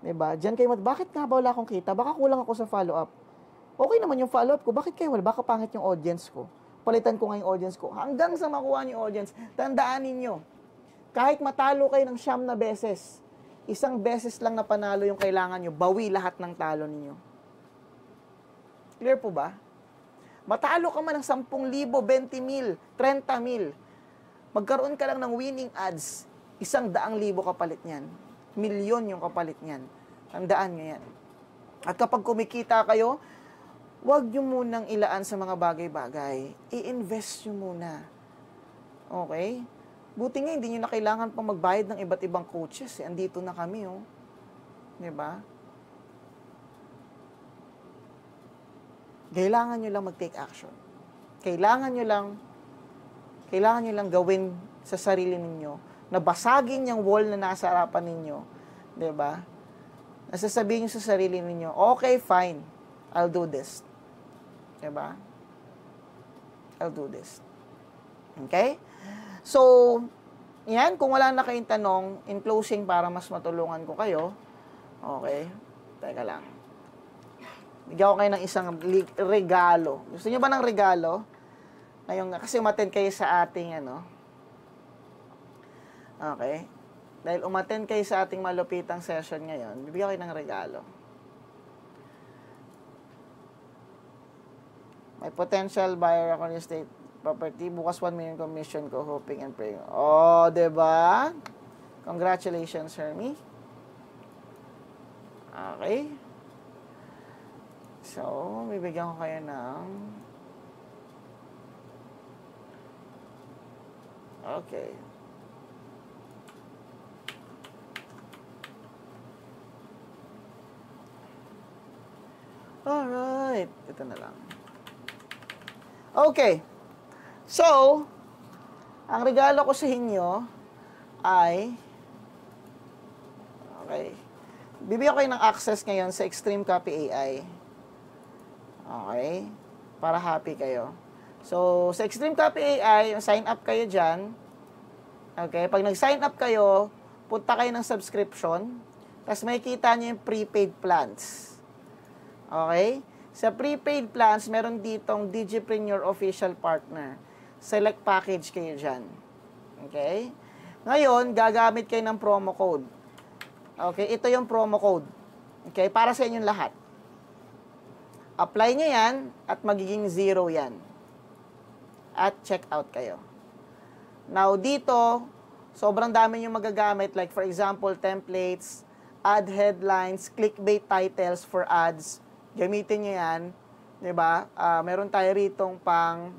Diba? Diyan kayo, bakit nga ba wala akong kita? Baka kulang ako sa follow-up. Okay naman yung follow-up ko, bakit kayo wala? Baka pangit yung audience ko. Palitan ko nga yung audience ko. Hanggang sa makuha niyo yung audience, tandaan ninyo, kahit matalo kayo ng 9 na beses, 1 beses lang na panalo yung kailangan nyo, bawi lahat ng talo ninyo. Clear po ba? Matalo ka man ng 10,000, 20,000, 30,000. Magkaroon ka lang ng winning ads, 100,000 kapalit niyan. Milyon yung kapalit niyan. Tandaan nyo yan. At kapag kumikita kayo, huwag nyo munang ilaan sa mga bagay-bagay. I-invest nyo muna. Okay? Buti nga, hindi nyo na kailangan pang magbayad ng iba't ibang coaches. Andito na kami, oh. Diba? Kailangan nyo lang mag-take action. Kailangan nyo lang gawin sa sarili ninyo na basagin yung wall na nasa harapan ninyo. Diba? Nasasabihin nyo sa sarili ninyo, okay, fine. I'll do this. Diba? I'll do this. Okay? So, yan, kung wala na kayong tanong, in closing, para mas matulungan ko kayo, okay, teka lang. Bigyan ko kayo ng isang regalo. Gusto niyo ba ng regalo? Ngayon, kasi umattend kayo sa ating, okay, dahil umattend kayo sa ating malupitang session ngayon, bibigyan ko kayo ng regalo. May potential buyer ako real estate property. Bukas 1 million commission ko, hoping and praying. Oh, diba? Congratulations, Hermie. Okay. So, bibigyan ko kayo ng... Okay. Alright. Ito na lang. Okay. So, ang regalo ko sa inyo ay, okay, bibigyan ko kayo ng access ngayon sa Extreme Copy AI. Okay? Para happy kayo. So, sa Extreme Copy AI, sign up kayo dyan. Okay? Pag nag-sign up kayo, punta kayo ng subscription, tapos may kita nyo yung prepaid plans. Okay? Sa prepaid plans, meron ditong Digipreneur Official Partner. Select package kayo dyan. Okay? Ngayon, gagamit kayo ng promo code. Okay? Ito yung promo code. Okay? Para sa inyong lahat. Apply nyo yan at magiging 0 yan. At check out kayo. Now, dito, sobrang dami nyo magagamit. Like, for example, templates, ad headlines, clickbait titles for ads. Gamitin nyo yan. Diba? Meron tayo ritong pang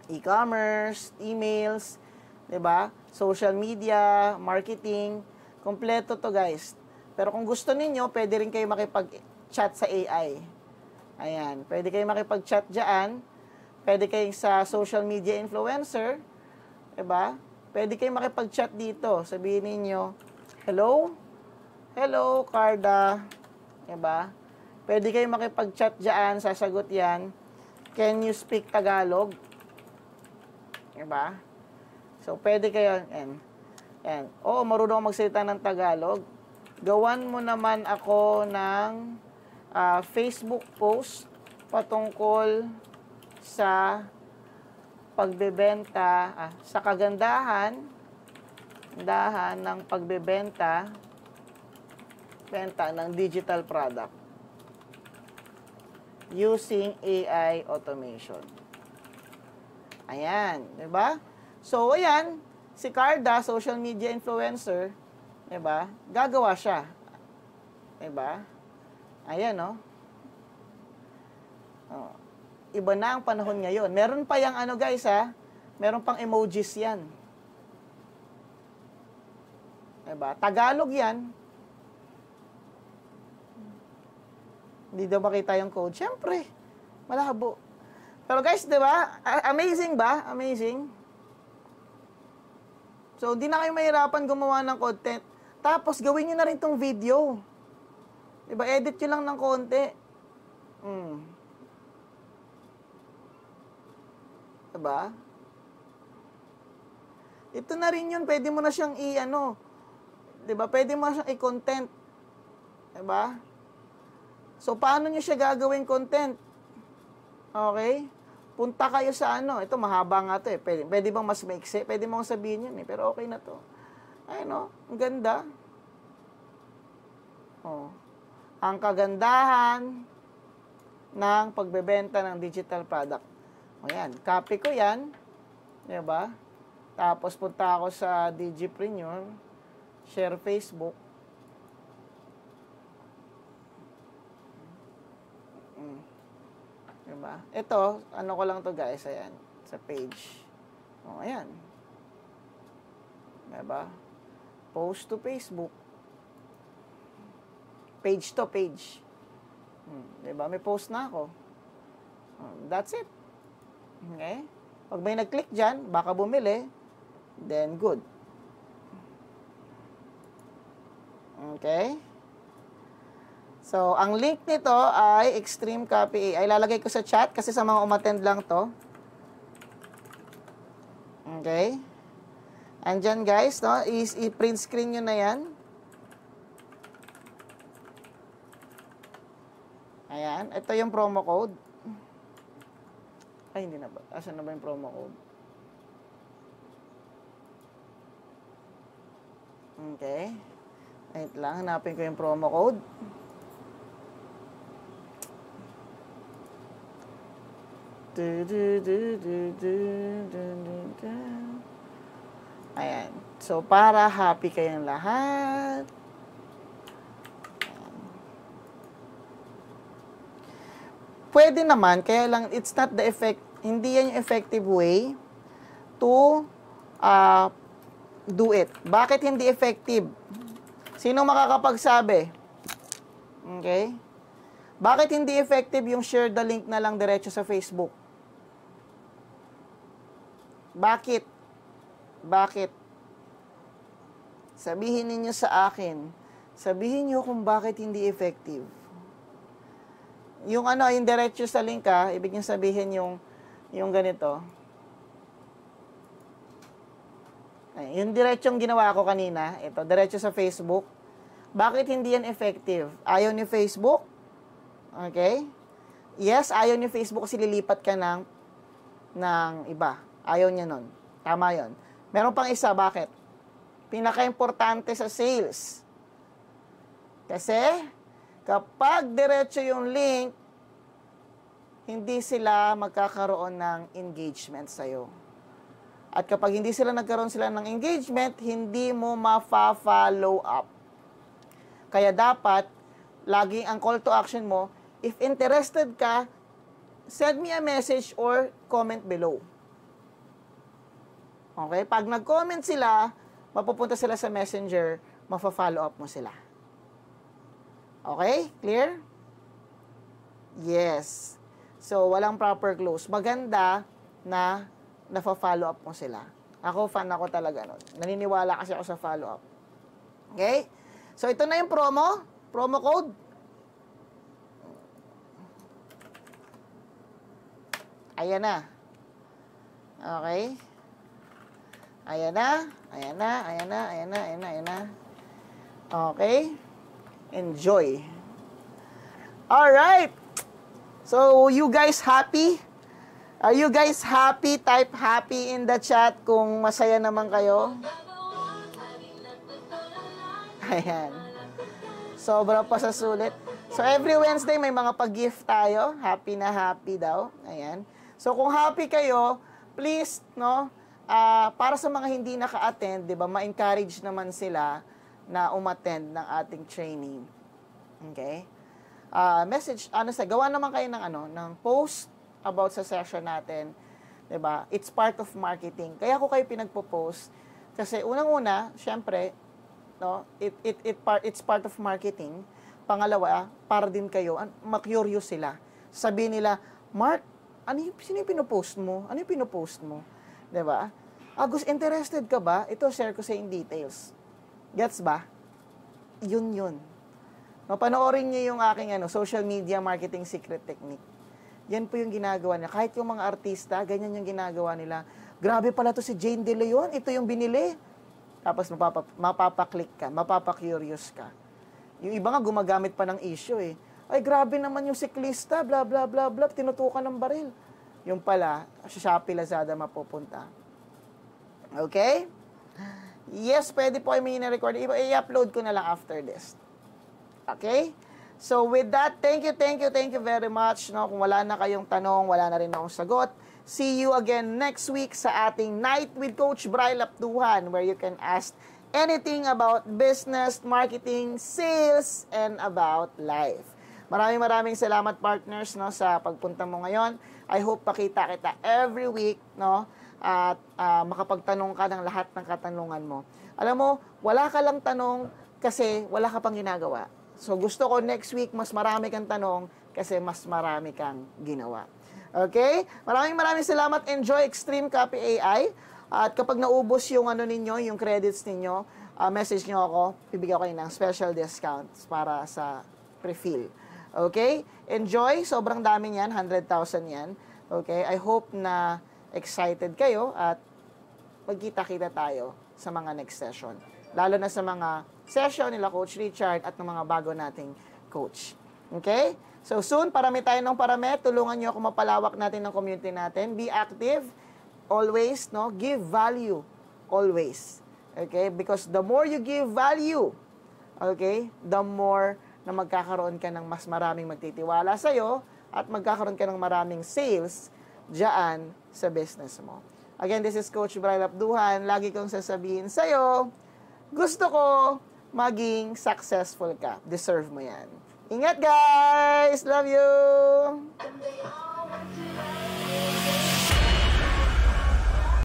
e-commerce, emails, 'di ba? Social media, marketing, kompleto to, guys. Pero kung gusto niyo, pwede rin kayo makipag-chat sa AI. Ayan, pwede kayo makipag-chat diyan. Pwede kayo sa social media influencer, 'di ba? Pwede kayo makipag-chat dito. Sabihin niyo, "Hello? Hello, Carda." 'Di ba? Pwede kayo makipag-chat diyan, sasagot 'yan. "Can you speak Tagalog?" Diba? So, pwede kayo, oo, marunong ako magsalita ng Tagalog. Gawan mo naman ako ng Facebook post patungkol sa pagbebenta, sa kagandahan ng pagbebenta ng digital product using AI automation. Ayan, 'di ba? So, ayan, si Carda, social media influencer, 'di ba? Gagawa siya. 'Di ba? Ayan, no? Oh. Iba na ang panahon ngayon. Meron pa yang ano, guys, meron pang emojis 'yan. 'Di ba? Tagalog 'yan. Hindi daw makita yung code. Siyempre, malabo. Pero guys, di ba? Amazing ba? Amazing. So, di na kayo mahirapan gumawa ng content. Tapos, gawin nyo na rin tong video. Di ba? Edit nyo lang ng konti. Di ba? Ito na rin yun. Pwede mo na siyang di ba? Pwede mo na siyang i-content. Di ba? So, paano nyo siya gagawin content? Okay? Punta kayo sa ito mahaba nga ito Pwede bang mas maiksi? Pwede mong sabihin yun pero okay na to. Ayun ang ganda. Ang kagandahan ng pagbebenta ng digital product. Ayan, copy ko yan. Diba? Tapos punta ako sa Digipreneur, share Facebook. Diba? Ito, ko lang to guys, ayan, sa page. Ayan. Diba? Post to Facebook. Page to page. Diba? May post na ako. That's it. Okay? Pag may nag-click dyan, baka bumili, then good. Okay? So, ang link nito ay Extreme Copy AI. Lalagay ko sa chat kasi sa mga umattend lang to. Okay? Andyan guys, no? I-print screen nyo na yan. Ayan. Ito yung promo code. Ay, hindi na ba? Asan na ba yung promo code? Okay. Wait lang. Hanapin ko yung promo code. Ayan. So, para happy kayong lahat. Pwede naman, kaya lang, it's not the hindi yan yung effective way to do it. Bakit hindi effective? Sino makakapagsabi? Okay? Bakit hindi effective yung share the link na lang diretso sa Facebook? Bakit? Bakit? Sabihin ninyo sa akin. Sabihin nyo kung bakit hindi effective. Yung yung diretso sa link ibig nyo sabihin yung ganito. Ay, yung diretsong ginawa ko kanina, ito, diretso sa Facebook. Bakit hindi yan effective? Ayaw ni Facebook? Okay? Yes, ayaw ni Facebook kasi lilipat ka ng iba. Ayaw niya nun. Tama yon. Meron pang isa, bakit? Pinaka-importante sa sales. Kasi, kapag diretso yung link, hindi sila magkakaroon ng engagement sa'yo. At kapag hindi sila nagkaroon ng engagement, hindi mo ma-follow up. Kaya dapat, laging ang call to action mo, if interested ka, send me a message or comment below. Okay? Pag nag-comment sila, mapupunta sila sa messenger, mafa-follow up mo sila. Okay? Clear? Yes. So, walang proper close. Maganda na nafa-follow up mo sila. Ako, fan ako talaga nun. Naniniwala kasi ako sa follow up. Okay? So, ito na yung promo code. Ayan na. Okay? Ayan na. Okay? Enjoy. Alright. So, you guys happy? Are you guys happy? Type happy in the chat kung masaya naman kayo. Ayan. Sobra pa sa sulit. So, every Wednesday may mga pag-gift tayo. Happy na happy daw. Ayan. So, kung happy kayo, please, no, para sa mga hindi naka-attend, di ba, ma-encourage naman sila na umattend ng ating training. Okay? Gawa naman kayo ng post about sa session natin. Di ba? It's part of marketing. Kaya ko kayo pinagpo-post. Kasi unang-una, syempre, no, it's part of marketing. Pangalawa, para din kayo, ma-curious sila. Sabihin nila, Mark, sino yung pinopost mo? Ano yung pinopost mo? Diba? Interested ka ba? Ito, share ko sa in details. Gets ba? Yun. Mapanoorin niyo yung aking social media marketing secret technique. Yan po yung ginagawa niya. Kahit yung mga artista, ganyan yung ginagawa nila. Grabe pala to si Jane De Leon. Ito yung binili. Tapos mapapaklik ka, mapapakurious ka. Yung iba nga gumagamit pa ng issue eh. Ay, grabe naman yung siklista, bla bla bla bla, tinutukan ng baril. Yung pala, sa Shopee, Lazada mapupunta. Okay? Yes, pwede po kayo record. I-upload ko na lang after this. Okay? So with that, thank you very much. No? Kung wala na kayong tanong, wala na rin akong sagot. See you again next week sa ating Night with Coach Bri Lapduhan, where you can ask anything about business, marketing, sales, and about life. Maraming salamat, partners, no, sa pagpunta mo ngayon. I hope pakita kita every week, no, at makapagtanong ka ng lahat ng katanungan mo. Alam mo, wala ka lang tanong kasi wala ka pang ginagawa. So gusto ko next week mas marami kang tanong kasi mas marami kang ginawa. Okay? Maraming salamat. Enjoy Extreme Copy AI. At kapag naubos yung ninyo, yung credits ninyo, message nyo ako, bibigyan ko kayo ng special discounts para sa pre-fill. Okay? Enjoy. Sobrang dami yan. 100,000 yan. Okay? I hope na excited kayo at magkita-kita tayo sa mga next session. Lalo na sa mga session nila Coach Richard at ng mga bago nating coach. Okay? So soon, parami tayo ng parami. Tulungan nyo ako mapalawak natin ng community natin. Be active. Always, no? Give value. Always. Okay? Because the more you give value, okay, the more na magkakaroon ka ng mas maraming magtitiwala sa'yo at magkakaroon ka ng maraming sales dyan sa business mo. Again, this is Coach Bri Lapduhan. Lagi kong sasabihin sa'yo, gusto ko maging successful ka. Deserve mo yan. Ingat, guys! Love you!